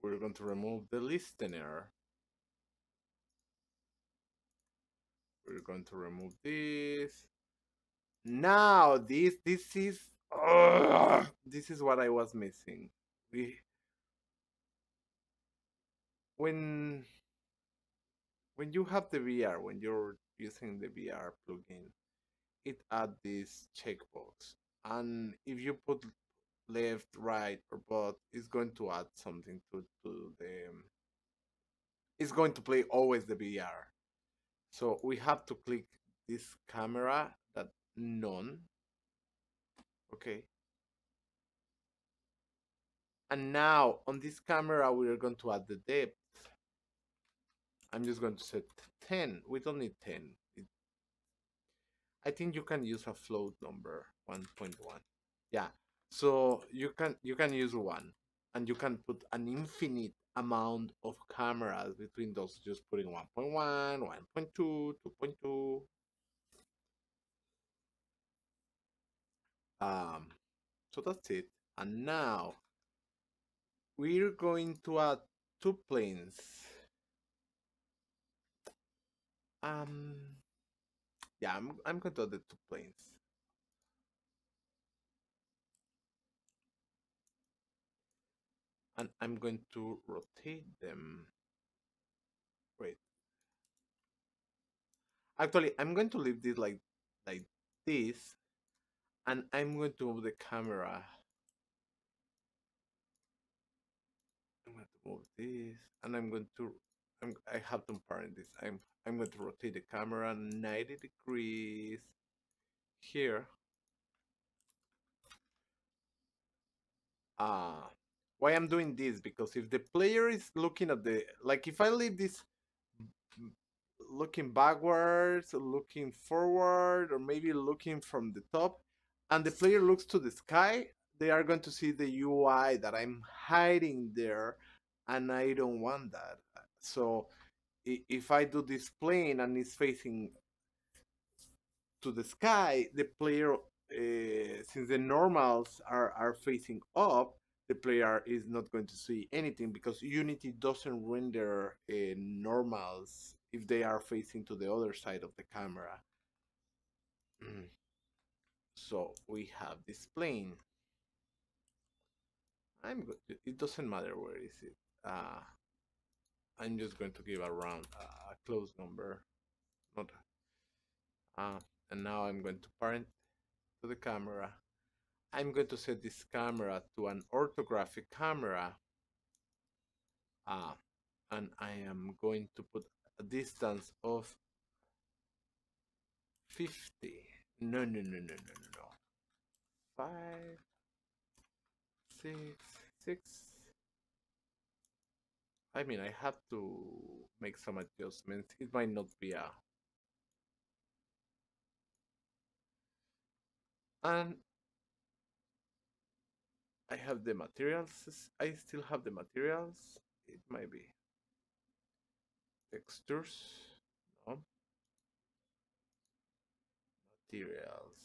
we're going to remove the listener. We're going to remove this. Now this is what I was missing. We when you have the VR, when you're using the VR plugin, it adds this checkbox, and if you put left, right, or both, it's going to add something to the. It's going to play always the VR. So we have to click this camera, that none. Okay. And now on this camera, we are going to add the depth. I'm just going to set 10. We don't need 10. I think you can use a float number, 1.1. Yeah. So you can use one, and you can put an infinite amount of cameras between those, just putting 1.1, 1.2, 2.2. So that's it. And now we're going to add two planes. Um, yeah, I'm going to add the two planes. And I'm going to rotate them. Wait. Actually, I'm going to leave this like this, and I'm going to move the camera. I'm going to move this, and I'm going to I have to parent this. I'm going to rotate the camera 90 degrees here. Why I'm doing this? Because if the player is looking at the, like, if I leave this looking backwards, looking forward, or maybe looking from the top, and the player looks to the sky, they are going to see the UI that I'm hiding there, and I don't want that. So if I do this plane and it's facing to the sky, the player, since the normals are facing up, the player is not going to see anything, because Unity doesn't render normals if they are facing to the other side of the camera. So we have this plane. I'm good. It doesn't matter where is it. I'm just going to give a round, a close number, not. And now I'm going to parent to the camera. I'm going to set this camera to an orthographic camera. And I am going to put a distance of 50. No. 5, 6, 6. I mean, I have to make some adjustments. It might not be a... And I have the materials. I still have the materials. It might be textures. No. Materials.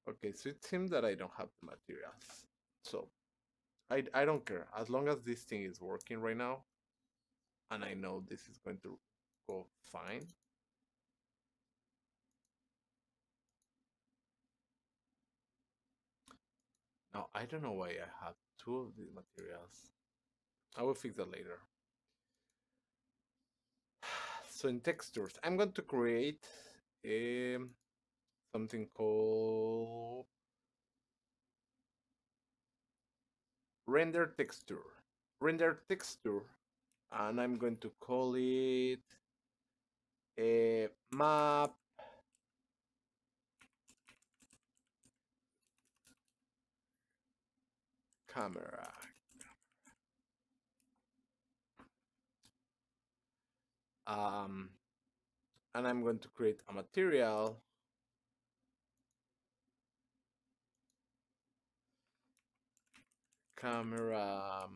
Okay, so it seems that I don't have the materials. So I don't care. As long as this thing is working right now, and I know this is going to go fine. Now, I don't know why I have two of these materials. I will fix that later. So in textures, I'm going to create something called render texture. Render texture, and I'm going to call it a map camera. Um, and I'm going to create a material camera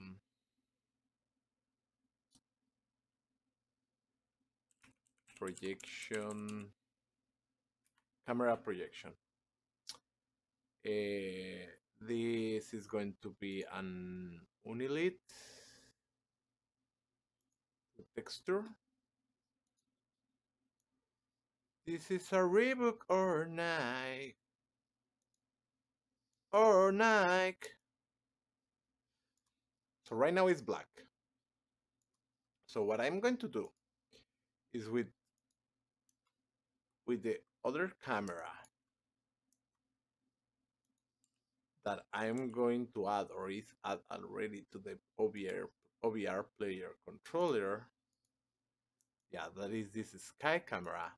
projection, camera projection. This is going to be an unilit texture. This is a Reebok or Nike. Or Nike. So right now it's black. So what I'm going to do is with the other camera that I'm going to add or is add already to the OBR player controller. Yeah, that is this sky camera.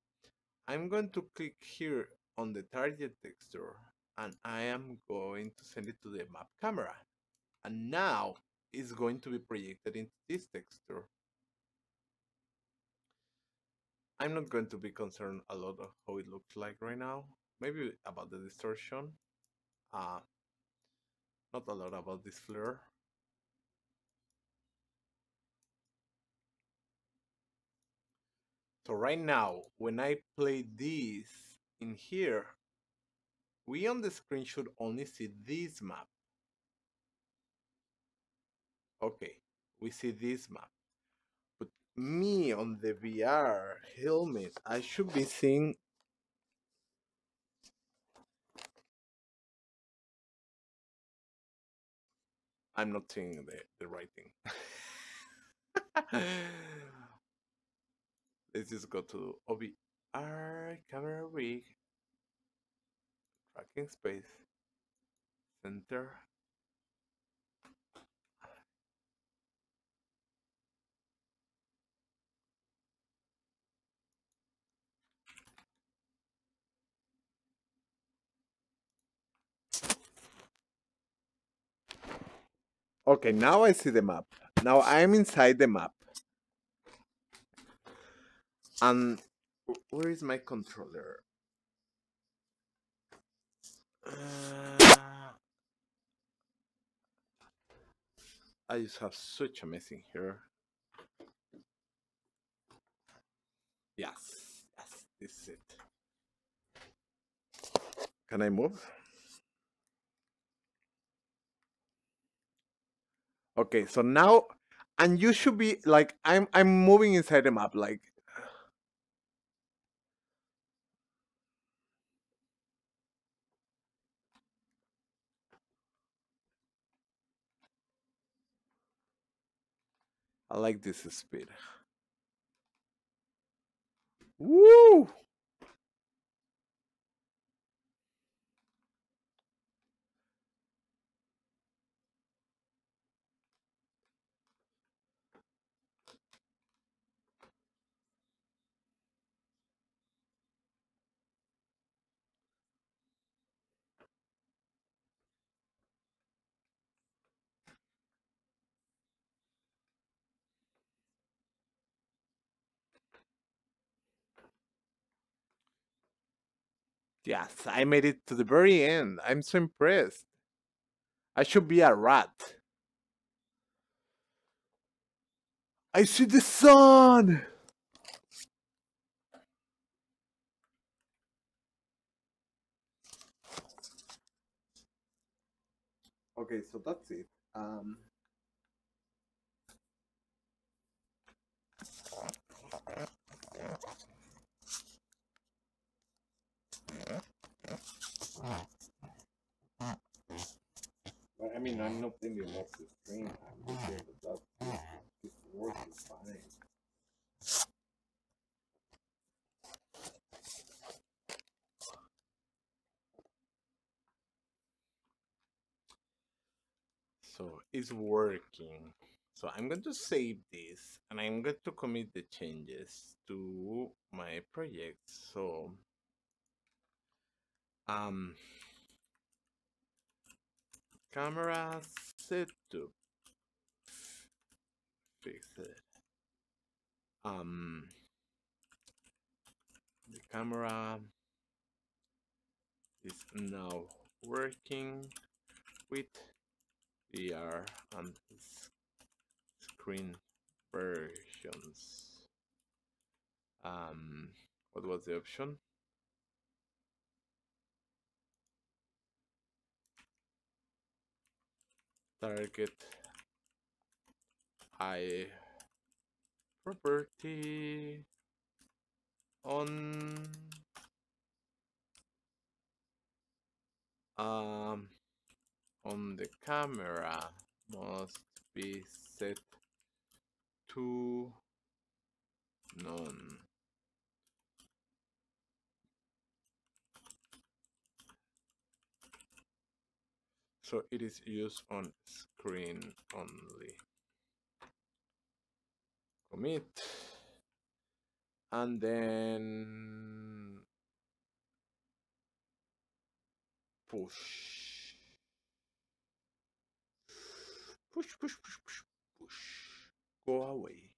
I'm going to click here on the target texture and I am going to send it to the map camera. And now it's going to be projected into this texture. I'm not going to be concerned a lot of how it looks like right now. Maybe about the distortion. Not a lot about this flare. So right now, when I play this in here, we on the screen should only see this map. Okay, we see this map. But me on the VR helmet, I should be seeing... I'm not seeing the right thing. Let's just go to OBR, camera rig, tracking space, center. Okay, now I see the map. Now I'm inside the map. And where is my controller? I just have such a mess in here. Yes, this is it. Can I move? Okay, so now, and you should be like, I'm moving inside the map, like. I like this speed. Woo! Yes, I made it to the very end. I'm so impressed. I should be a rat. I see the sun! Okay, so that's it. But I mean, I'm not thinking of the screen. I'm just saying that this works fine. So it's working. So I'm going to save this and I'm going to commit the changes to my project. So um camera setup fixed. The camera is now working with VR and screen versions. What was the option? Target eye property on um on the camera must be set to none. So it is used on screen only. Commit. And then push. Push, push, push, push, push. Go away.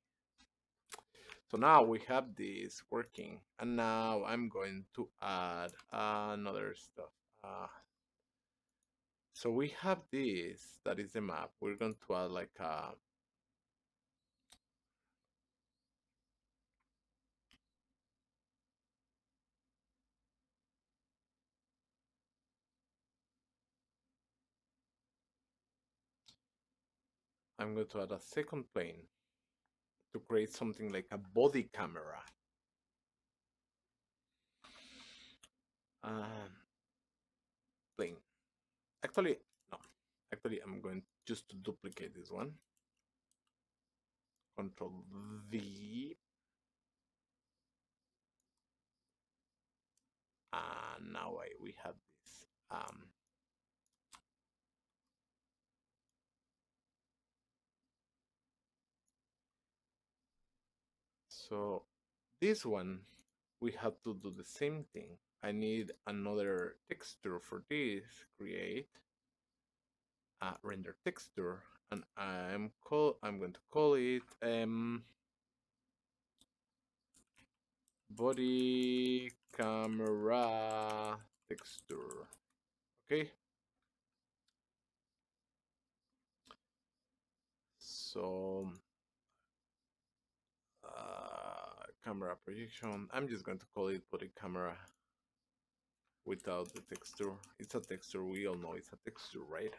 So now we have this working. And now I'm going to add another stuff. So we have this, that is the map. We're going to add like a I'm going to add a second plane to create something like a body camera. Um, plane. Actually, no. Actually, I'm going just to duplicate this one. Control V. And now we have this. So this one, we have to do the same thing. I need another texture for this. Create a render texture, and I'm going to call it body camera texture. Okay. So camera projection. I'm just going to call it body camera without the texture. It's a texture. We all know it's a texture, right?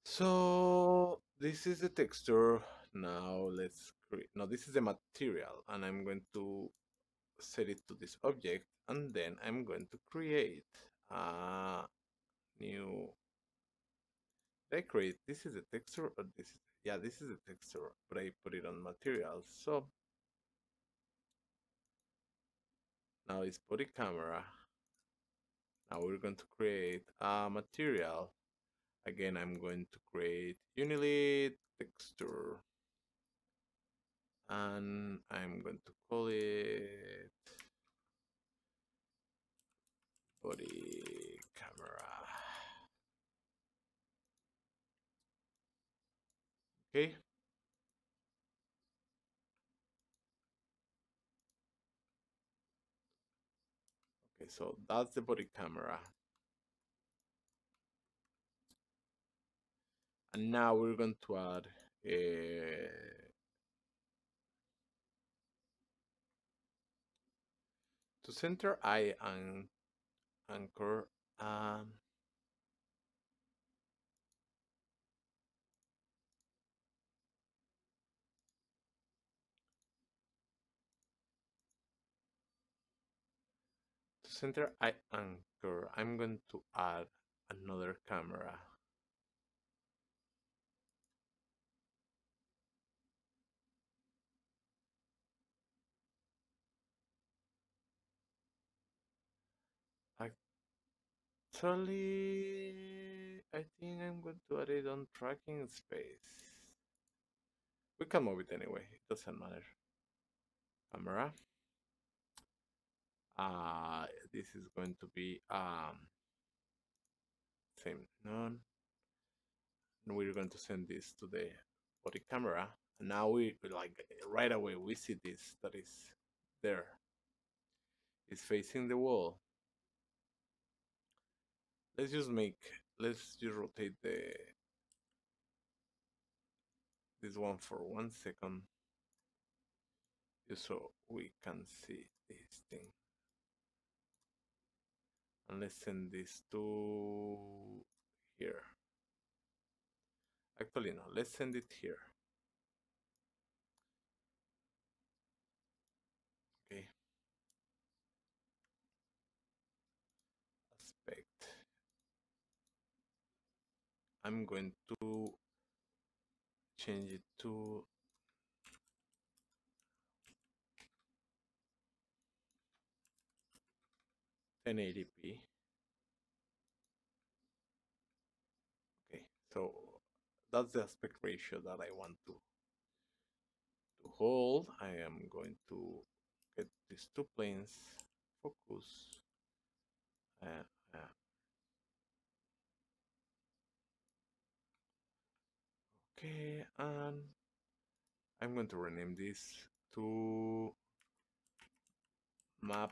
So this is the texture. Now let's create. No, this is the material, and I'm going to set it to this object, and then I'm going to create a new. Did I create? This is the texture, or this is yeah, this is the texture, but I put it on materials. So now it's body camera. Now we're going to create a material. Again, I'm going to create Unilead texture, and I'm going to call it body camera. Okay. so that's the body camera. And now we're going to add a to center eye and anchor. To center eye anchor, I'm going to add another camera. Actually, I think I'm going to add it on tracking space. We can move it anyway, it doesn't matter. Camera. This is going to be same none. And we're going to send this to the body camera. And now we like right away we see this that is there. It's facing the wall. Let's just rotate this one for 1 second, just so we can see this thing. And let's send this to here. Actually, no, let's send it here. Okay. Aspect. I'm going to change it to 1080p. Okay, so that's the aspect ratio that I want to hold. I am going to get these two planes focus. Uh, okay, and I'm going to rename this to map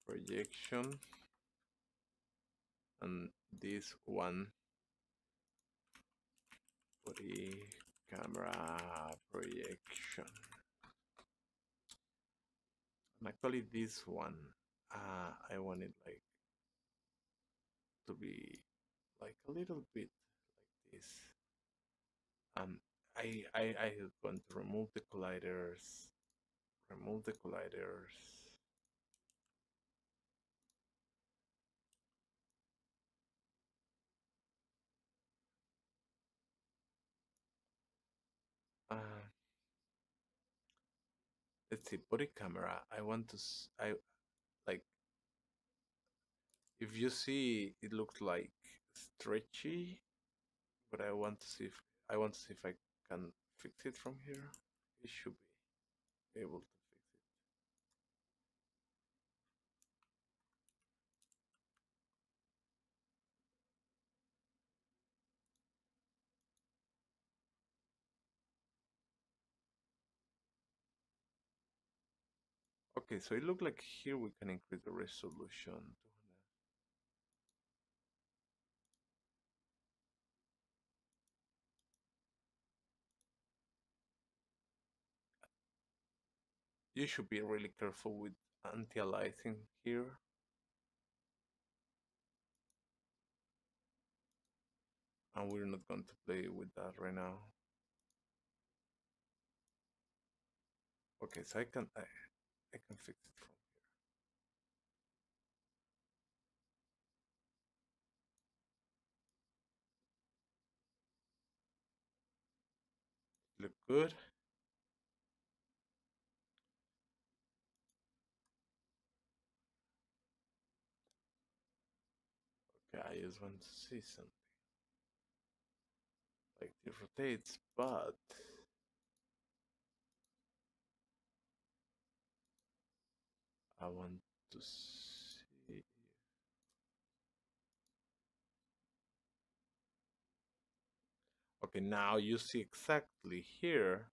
projection, and this one body camera projection. And actually this one, I want it like to be like a little bit like this. I want to remove the colliders, remove the colliders. Let's see, body camera. I want to, I like, if you see, it looks like stretchy, but I want to see if I can fix it from here. It should be able to fix it. Okay, so it looks like here we can increase the resolution. You should be really careful with anti-aliasing here. And we're not going to play with that right now. Okay, so I can fix it from here. Look good. Okay, I just want to see something. Like it rotates, but I want to see. Okay, now you see exactly here.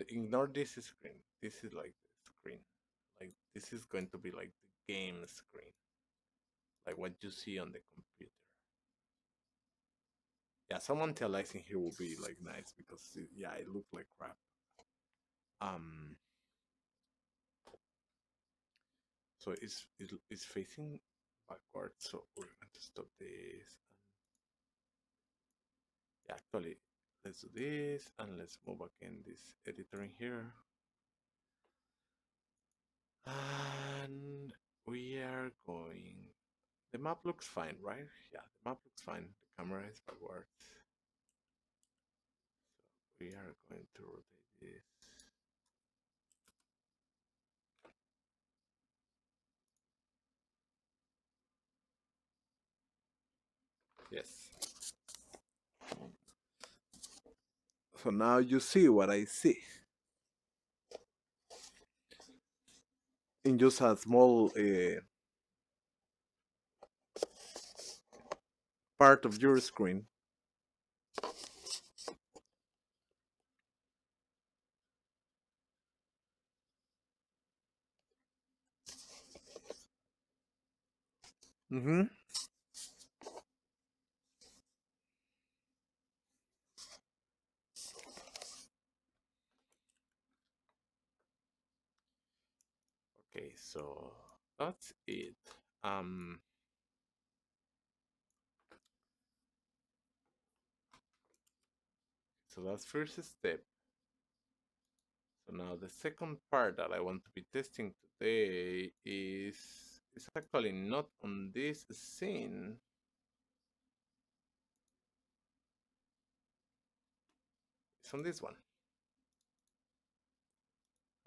Ignore this screen. This is like the screen. Like this is going to be like game screen, like what you see on the computer. Yeah, some anti-aliasing here will be like nice because yeah, it looked like crap. Um, so it's facing backwards. So we're going to stop this. Yeah, actually, let's do this and let's move again this editor in here. And we are going. The map looks fine, right? Yeah, the map looks fine. The camera is backwards. So we are going to rotate this. Yes. So now you see what I see. In just a small part of your screen. Mm-hmm. Okay, so that's it. So that's first step. So now the second part that I want to be testing today is actually not on this scene. It's on this one.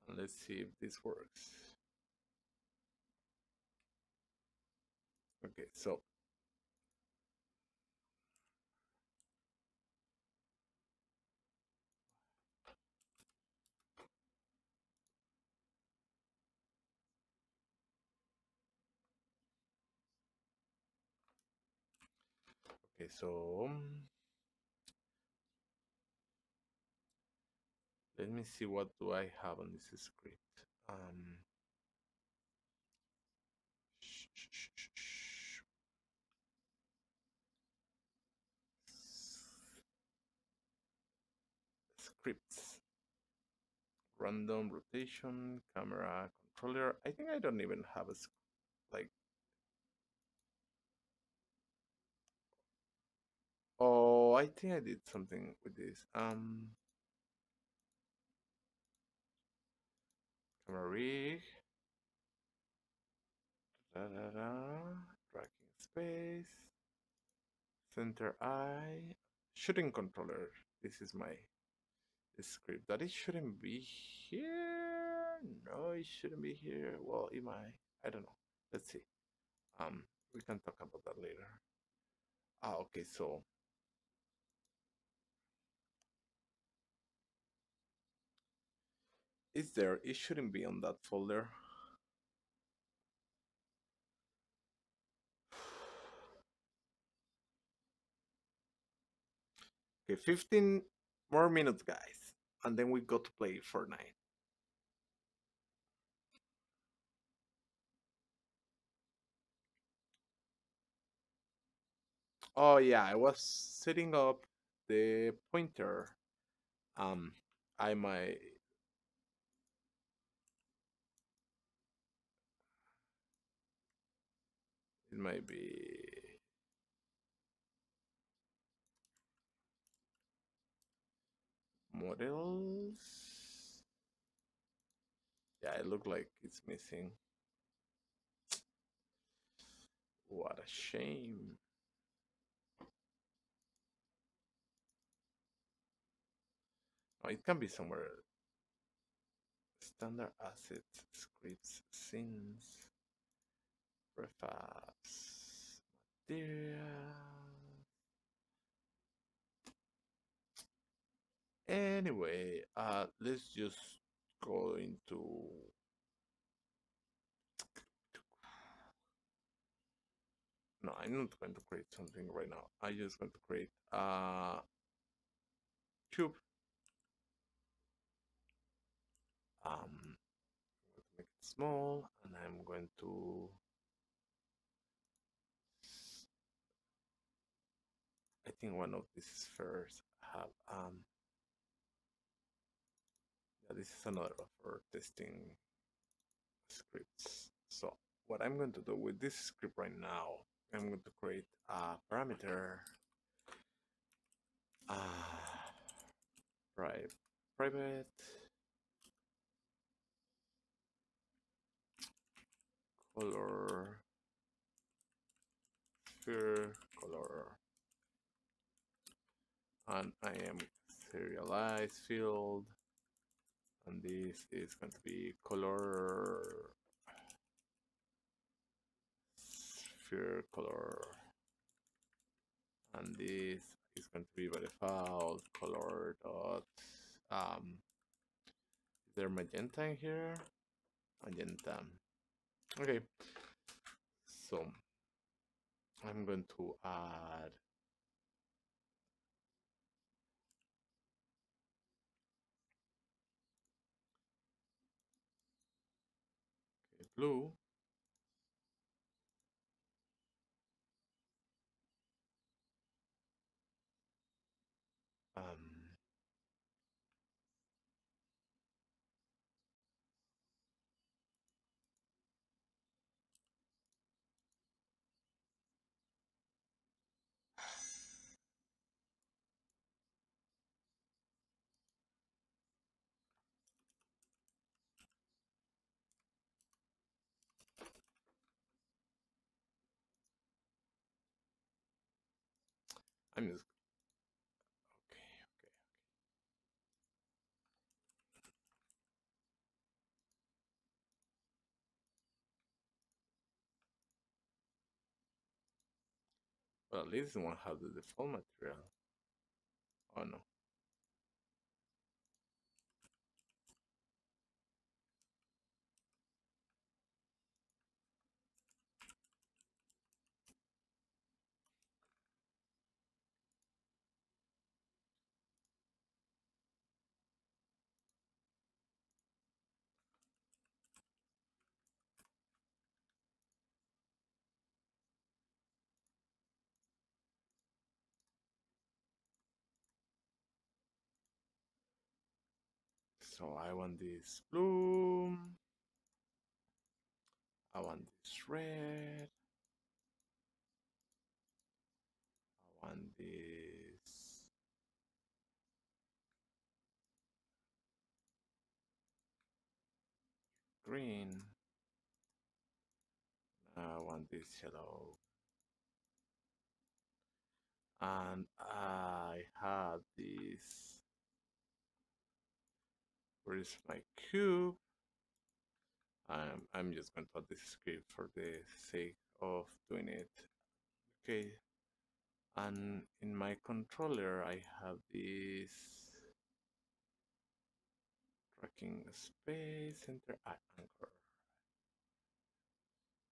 And let's see if this works. Okay, so okay, so let me see what do I have on this script. Scripts, random rotation, camera controller. I think I don't even have a like. Oh, I think I did something with this. Camera rig. Da, da, da, tracking space. Center eye. Shooting controller. This is my script. That it shouldn't be here. No, it shouldn't be here. Well, it might. I don't know. Let's see. We can talk about that later. Ah, okay. So it's there. It shouldn't be on that folder. Okay, 15 more minutes, guys, and then we go to play Fortnite. Oh yeah, I was setting up the pointer. I might. It might be models. Yeah, it looked like it's missing. What a shame. Oh, it can be somewhere. Standard assets, scripts, scenes, prefabs, material. Anyway, let's just go into. No, I'm not going to create something right now. I'm just going to create a cube. I'm going to make it small, and I'm I'm going to, I think one of these first have yeah, this is another for testing scripts. So what I'm going to do with this script right now, I'm going to create a parameter private color sphere color, and I am serialize field, and this is going to be color sphere color, and this is going to be by default color dot is there magenta in here? Magenta. Okay, so I'm going to add blue. I'm just okay. Well, at least one have the default material. Oh no. So I want this blue. I want this red. I want this green. I want this yellow. And I have this. Where is my cube? I'm just going to add this script for the sake of doing it. Okay. And in my controller, I have this tracking space center anchor.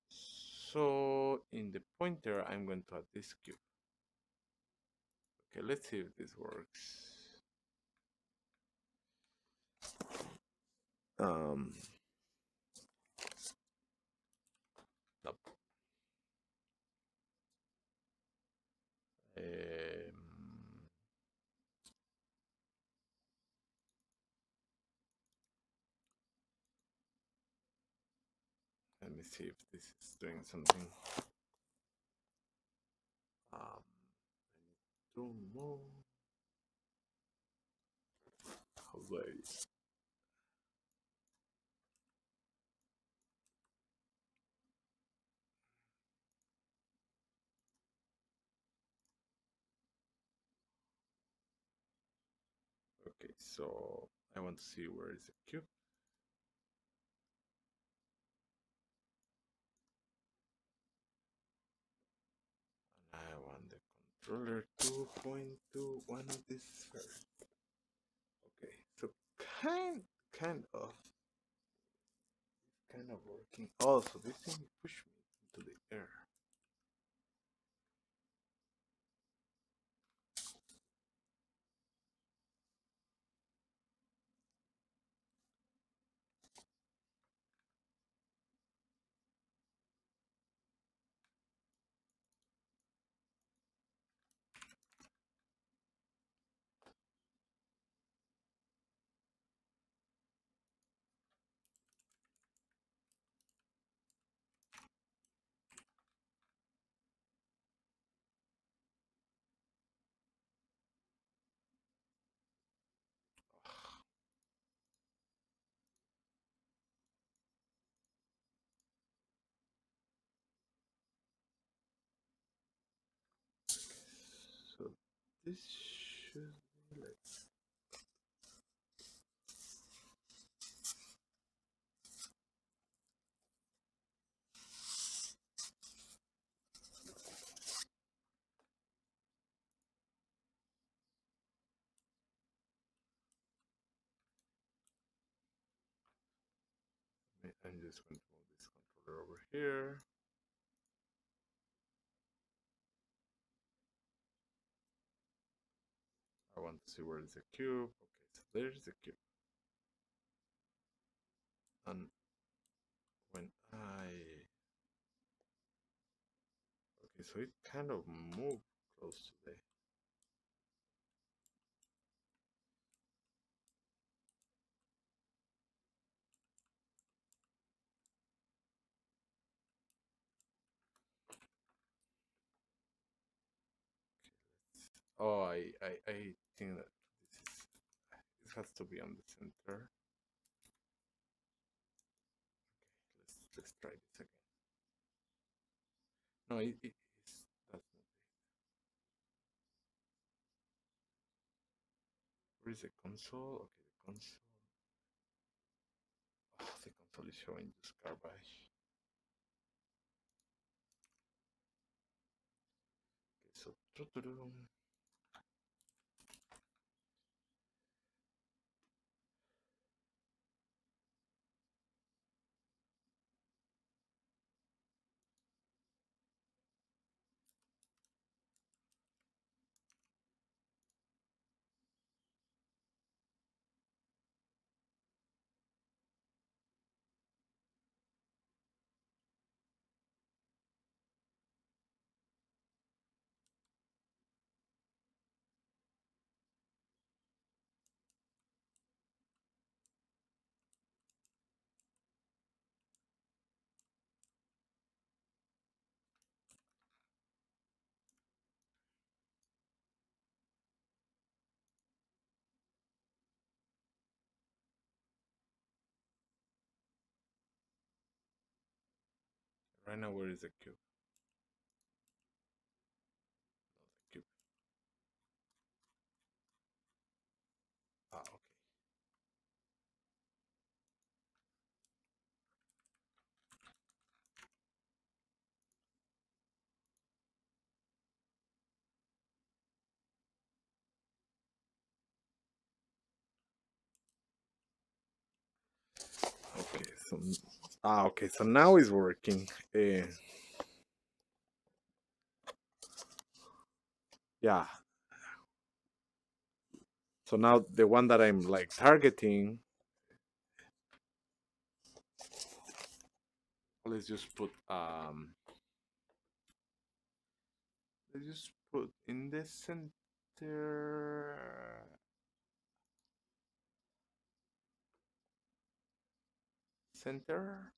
So in the pointer, I'm going to add this cube. Okay, let's see if this works. Nope. Let me see if this is doing something. I need to move. How do I? Okay, so I want to see where is the cube. And I want the controller to point to one of these first. Okay, so kind of working. Oh, so this thing pushed me into the air. this should be, let's I'm just going to move this controller over here. I want to see where is the cube. Okay, so there's the cube. And when okay, so it kind of moved close to the, oh, I think that this has to be on the center. Okay, let's try this again. No, it is, that's not it. Where is the console? Okay, the console. Oh, the console is showing just garbage. Okay, so right now, where is the cube? Not the cube. Ah, okay. Okay, so okay, so now it's working. Yeah. So now the one that I'm like targeting, let's just put let's just put in the center. Center.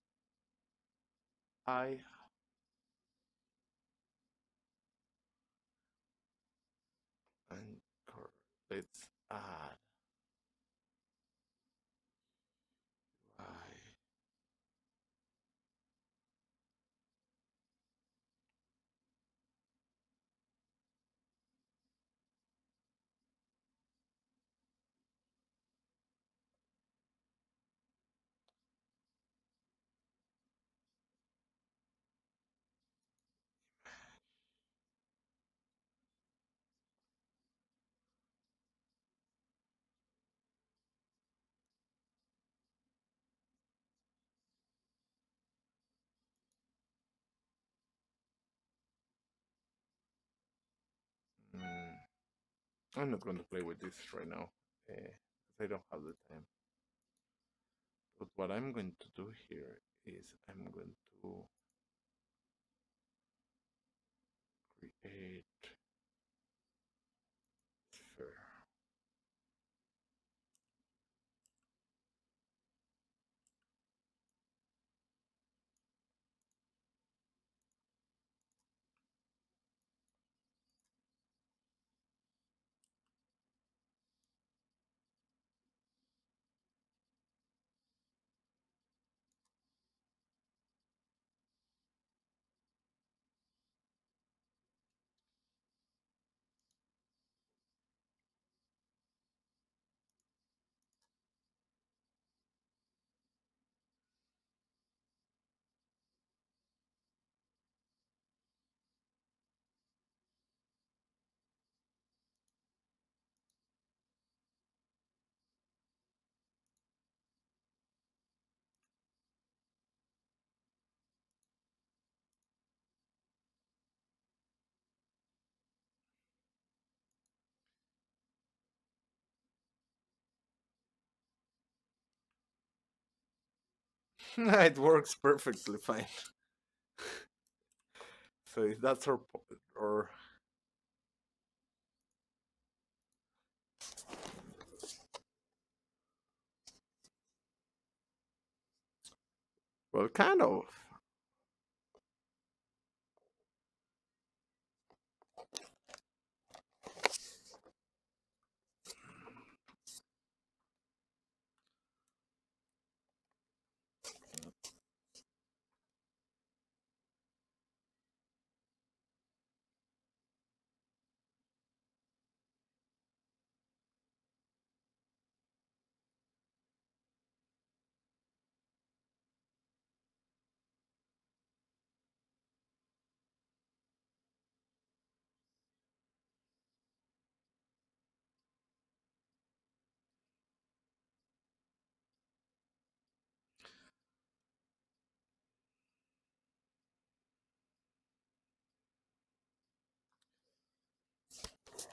I anchor. Let's add I. Mm, I'm not going to play with this right now. I don't have the time. But what I'm going to do here is I'm going to create sphere. It works perfectly fine. So if that's or well, kind of.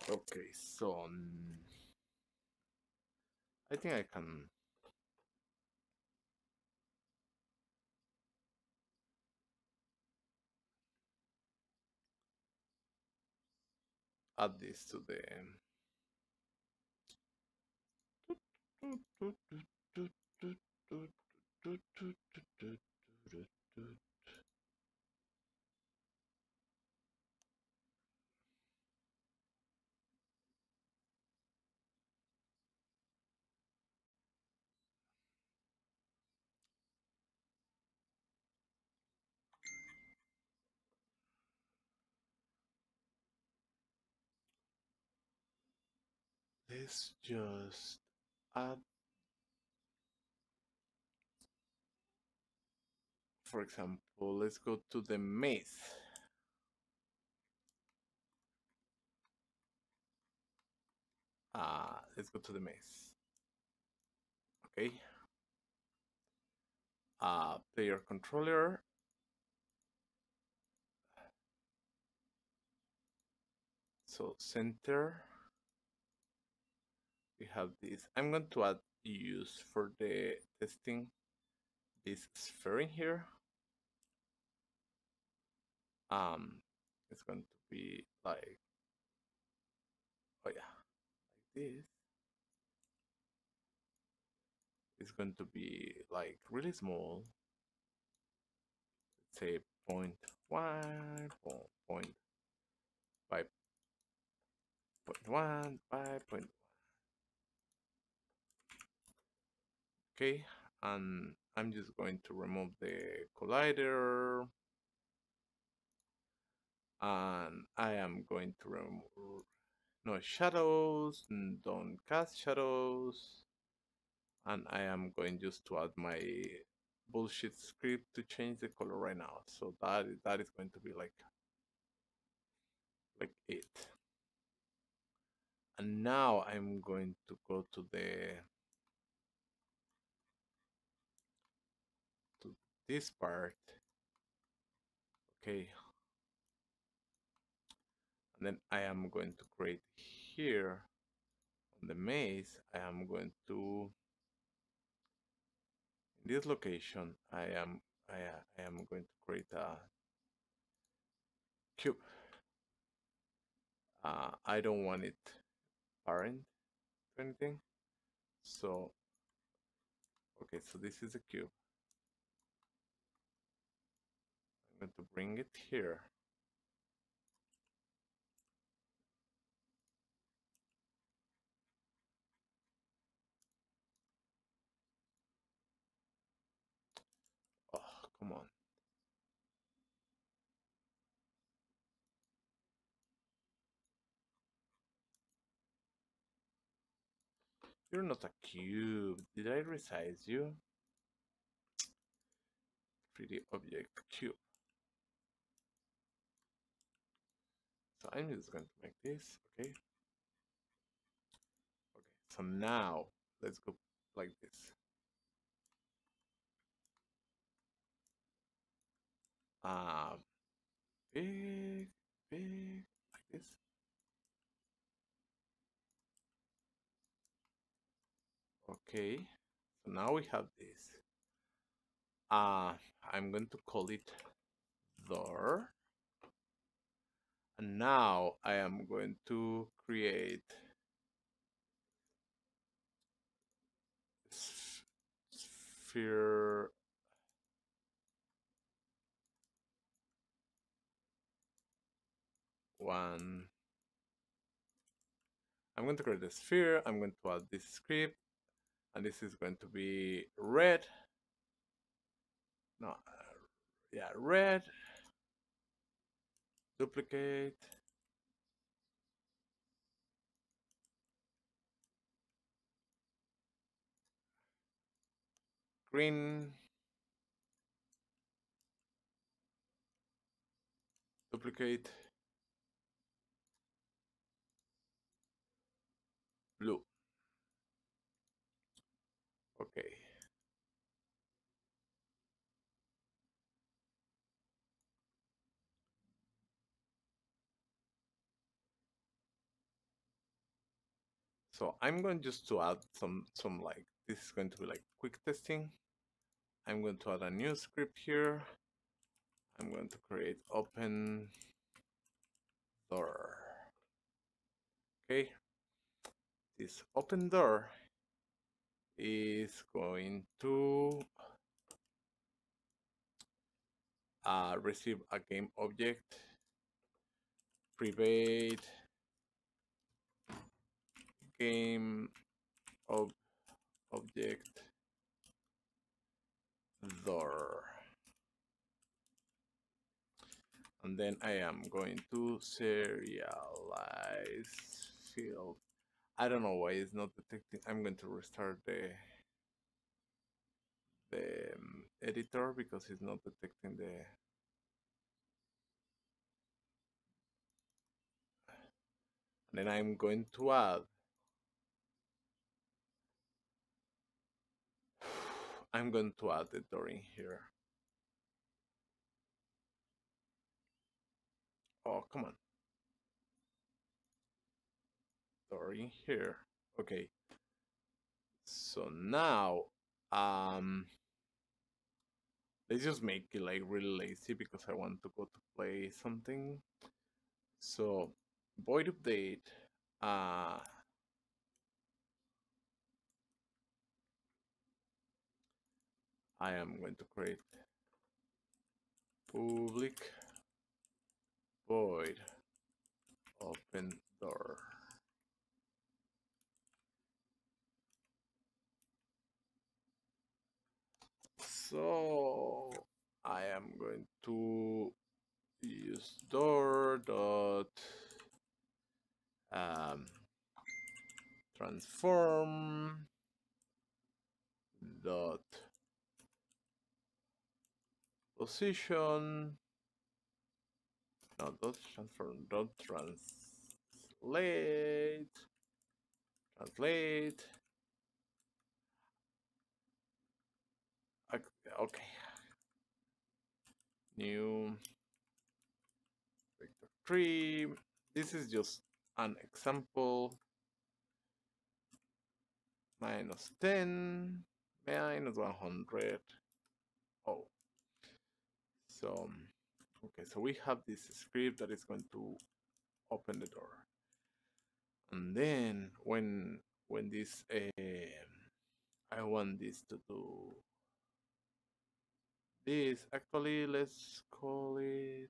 Okay, so I think I can add this to the. Let's just add, for example, let's go to the maze. Let's go to the maze. Okay. Player controller. So center. We have this. I'm going to add use for the testing this sphere in here. It's going to be like, oh yeah, like this. It's going to be like really small. Let's say 0.1, 0.5, 0.1, 5. Okay, and I'm just going to remove the collider, and I am going to remove no shadows, don't cast shadows, and I am going just to add my bullshit script to change the color right now. So that is going to be like it. And now I'm going to go to this part. Okay. And then I am going to create here on the maze. I am going to in this location I am going to create a cube. I don't want it parent to anything. So okay, so this is a cube. I'm going to bring it here. Oh, come on. You're not a cube. Did I resize you? 3D object cube. So I'm just going to make this, okay? Okay, so now let's go like this. Um, big, like this. Okay, so now we have this. I'm going to call it door. And now I am going to create sphere one. I'm going to create a sphere. I'm going to add this script, and this is going to be red. No, yeah, red. Duplicate. Green. Duplicate. Blue. Okay. So I'm going just to add some like, this is going to be like quick testing. I'm going to add a new script here. I'm going to create open door. Okay. This open door is going to receive a game object, private game object door. And then I am going to serialize field. I don't know why it's not detecting. I'm going to restart the editor because it's not detecting the. And then I'm going to add. I'm going to add the door in here. Oh, come on. Door in here. Okay. So now, let's just make it like really lazy because I want to go to play something. So void update. I am going to create public void open door. So I am going to use door dot transform dot position, no, dot transform dot translate. Okay, new vector tree. This is just an example. -10 -100. Oh, so okay, so we have this script that is going to open the door, and then when this I want this to do this. Actually, let's call it.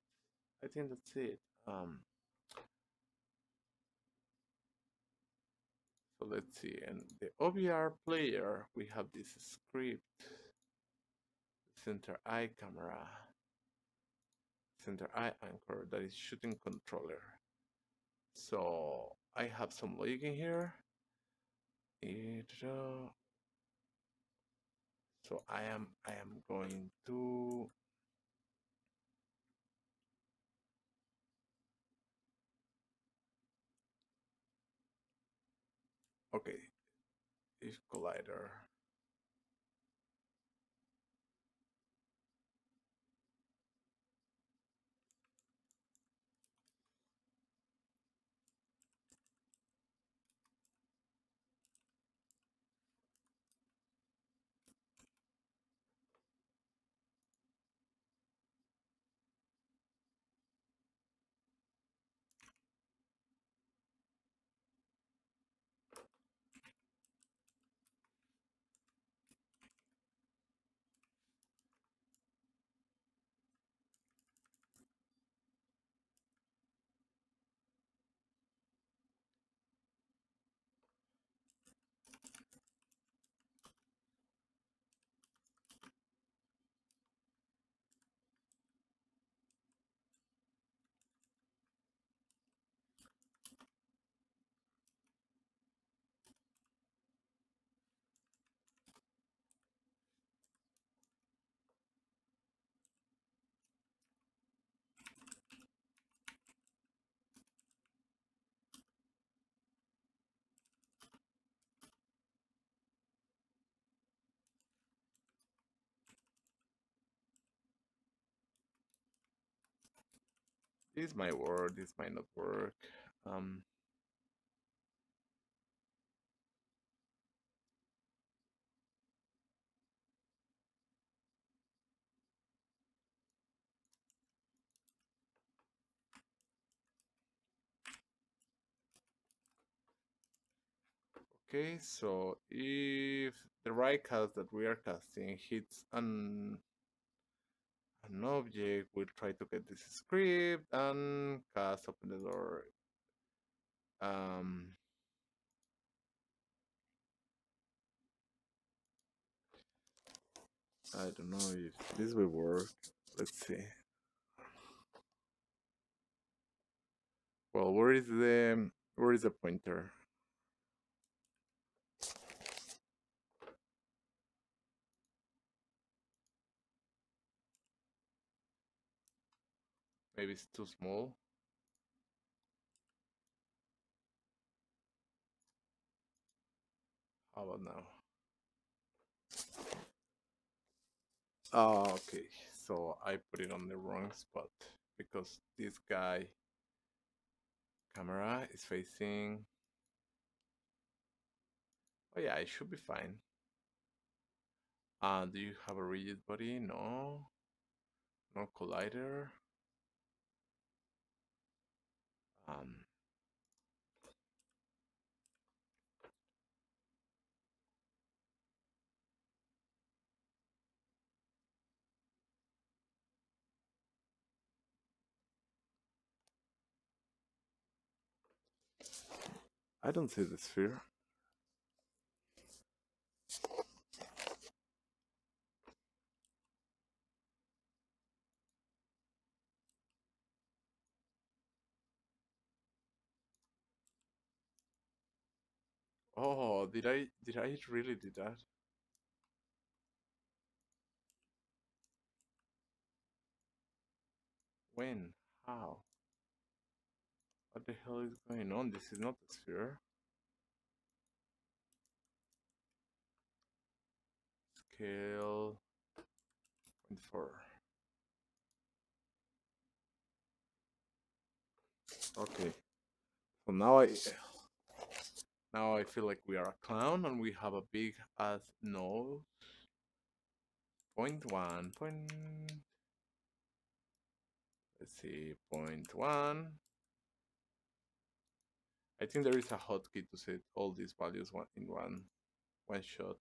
I think that's it. So let's see. And the OBR player, we have this script. Center eye camera. Center eye anchor that is shooting controller. So I have some logic in here. So I am going to okay, if collider. This might work, this might not work. Um, okay, so if the right cast that we are casting hits an object, we'll try to get this script and cast open the door. Um, I don't know if this will work. Let's see. Well, where is the pointer? Maybe it's too small. How about now? Oh, okay. So I put it on the wrong spot because this guy camera is facing. Oh yeah, it should be fine. Do you have a rigid body? No. No collider. Um, I don't see the sphere. Oh, did I really do that? When? How? What the hell is going on? This is not a sphere. Scale 0.4. Okay. So now I feel like we are a clown and we have a big ass nose. Point one. Let's see. Point one. I think there is a hotkey to set all these values in one shot.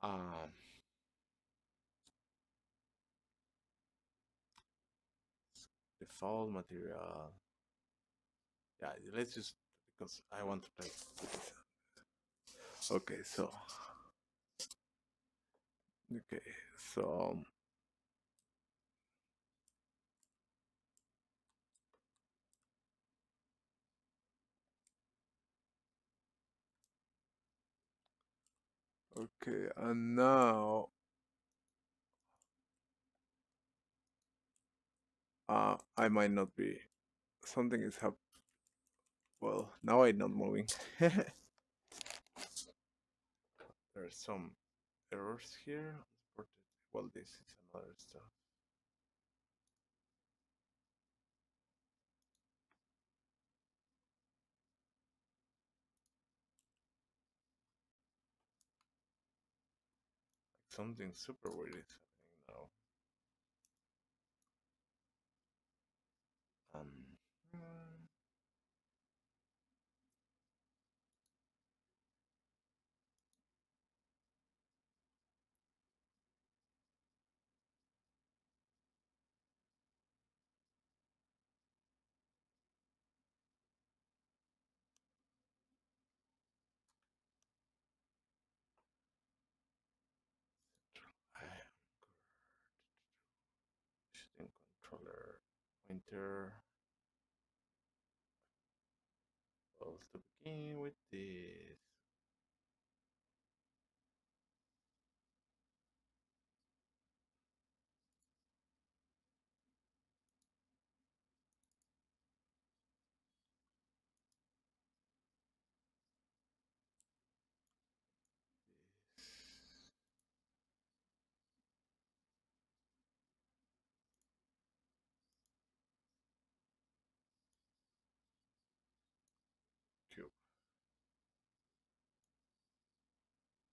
Um, Default material. Yeah, let's just because I want to try. Okay, so okay, so okay, and now I might not be. Something is happening. Well, now I'm not moving. There's some errors here. Well, this is another stuff. Something super weird is happening now. Um, hmm, I am shooting controller pointer. Well, to begin with this.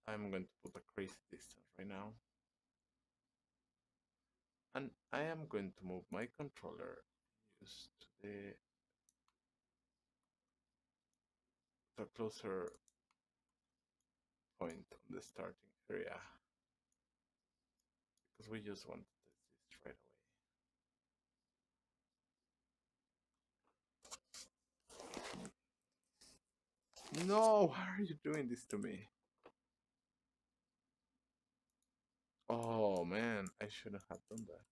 I'm going to put a crazy distance right now. And I am going to move my controller just to the closer point on the starting area because we just want to test this right away. No, why are you doing this to me? Oh man, I shouldn't have done that.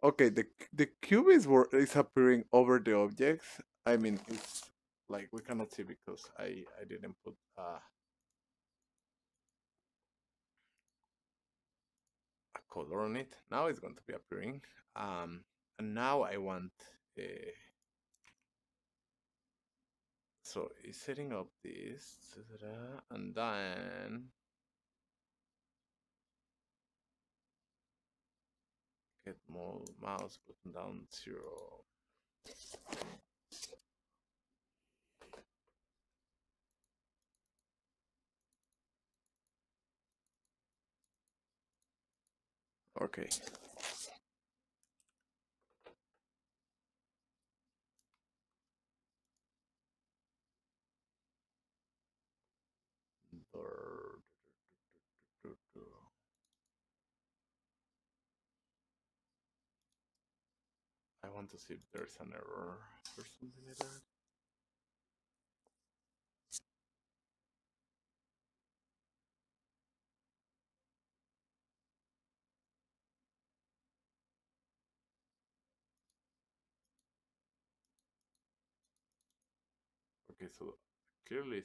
Okay, the cube is appearing over the objects. I mean, it's like we cannot see because I didn't put a color on it. Now it's going to be appearing. And now I want so it's setting up this, and then get more mouse button down 0. Okay. I want to see if there's an error or something like that. Okay, so clearly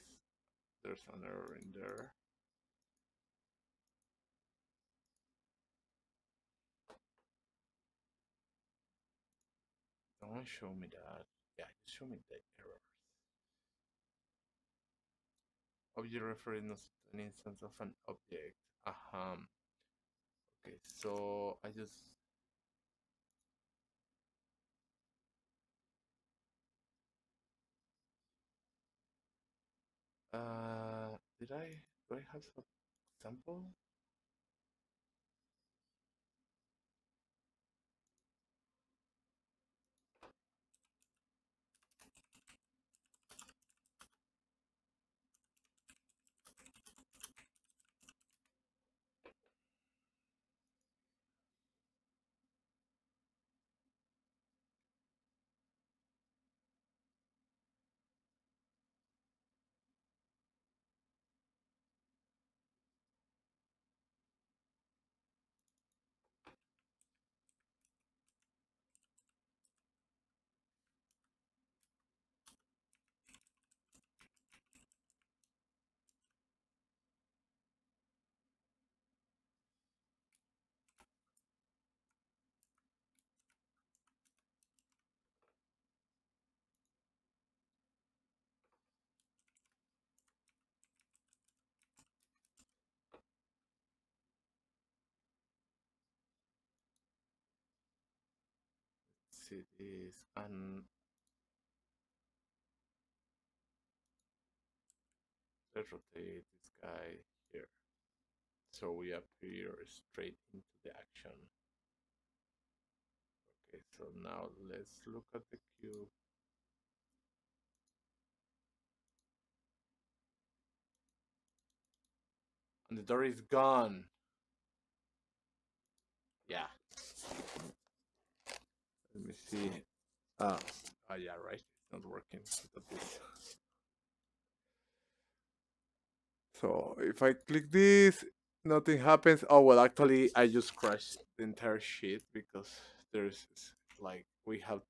there's an error in there. Don't show me that. Yeah, just show me the errors. Object referring to an instance of an object. Okay, so I just did I do I have some example? Let's see this, and let's rotate this guy here so we appear straight into the action. Okay, so now let's look at the cube. And the door is gone. Yeah. Let me see. Oh yeah, right. It's not working. Look at this. So if I click this, nothing happens. Oh well, actually, I just crashed the entire shit because there's like we have.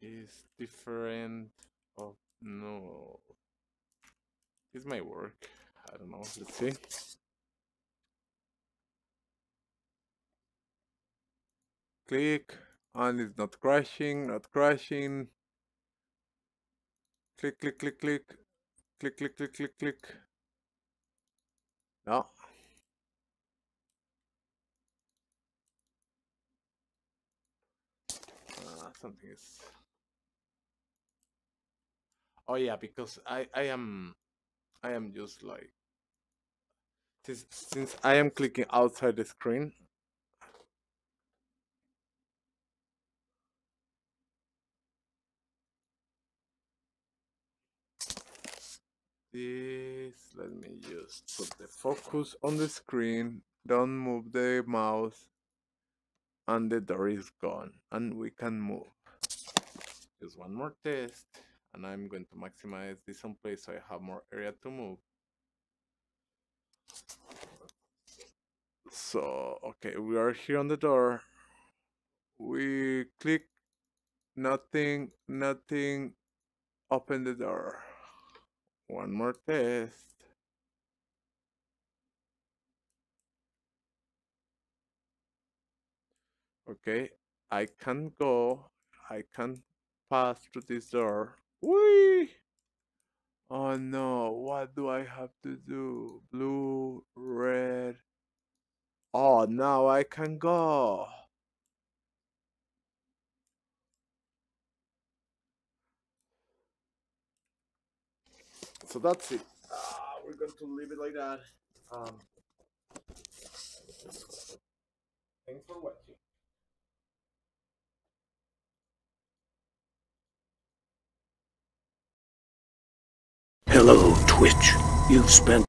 is different. Oh no, this might work. I don't know. Let's see. Click, and it's not crashing, not crashing. Click, click, click, click, click, click, click, click, click. No. Something is. Oh yeah, because I am just like since I am clicking outside the screen. This, let me just put the focus on the screen. Don't move the mouse, and the door is gone, and we can move. Just one more test, and I'm going to maximize this on place so I have more area to move. So, okay, we are here on the door. We click, nothing, nothing, open the door. One more test. Okay, I can go, I can pass through this door. Whee! Oh no, what do I have to do? Blue, red. Oh, now I can go. So that's it. We're going to leave it like that. Thanks for watching. Hello, Twitch. You've spent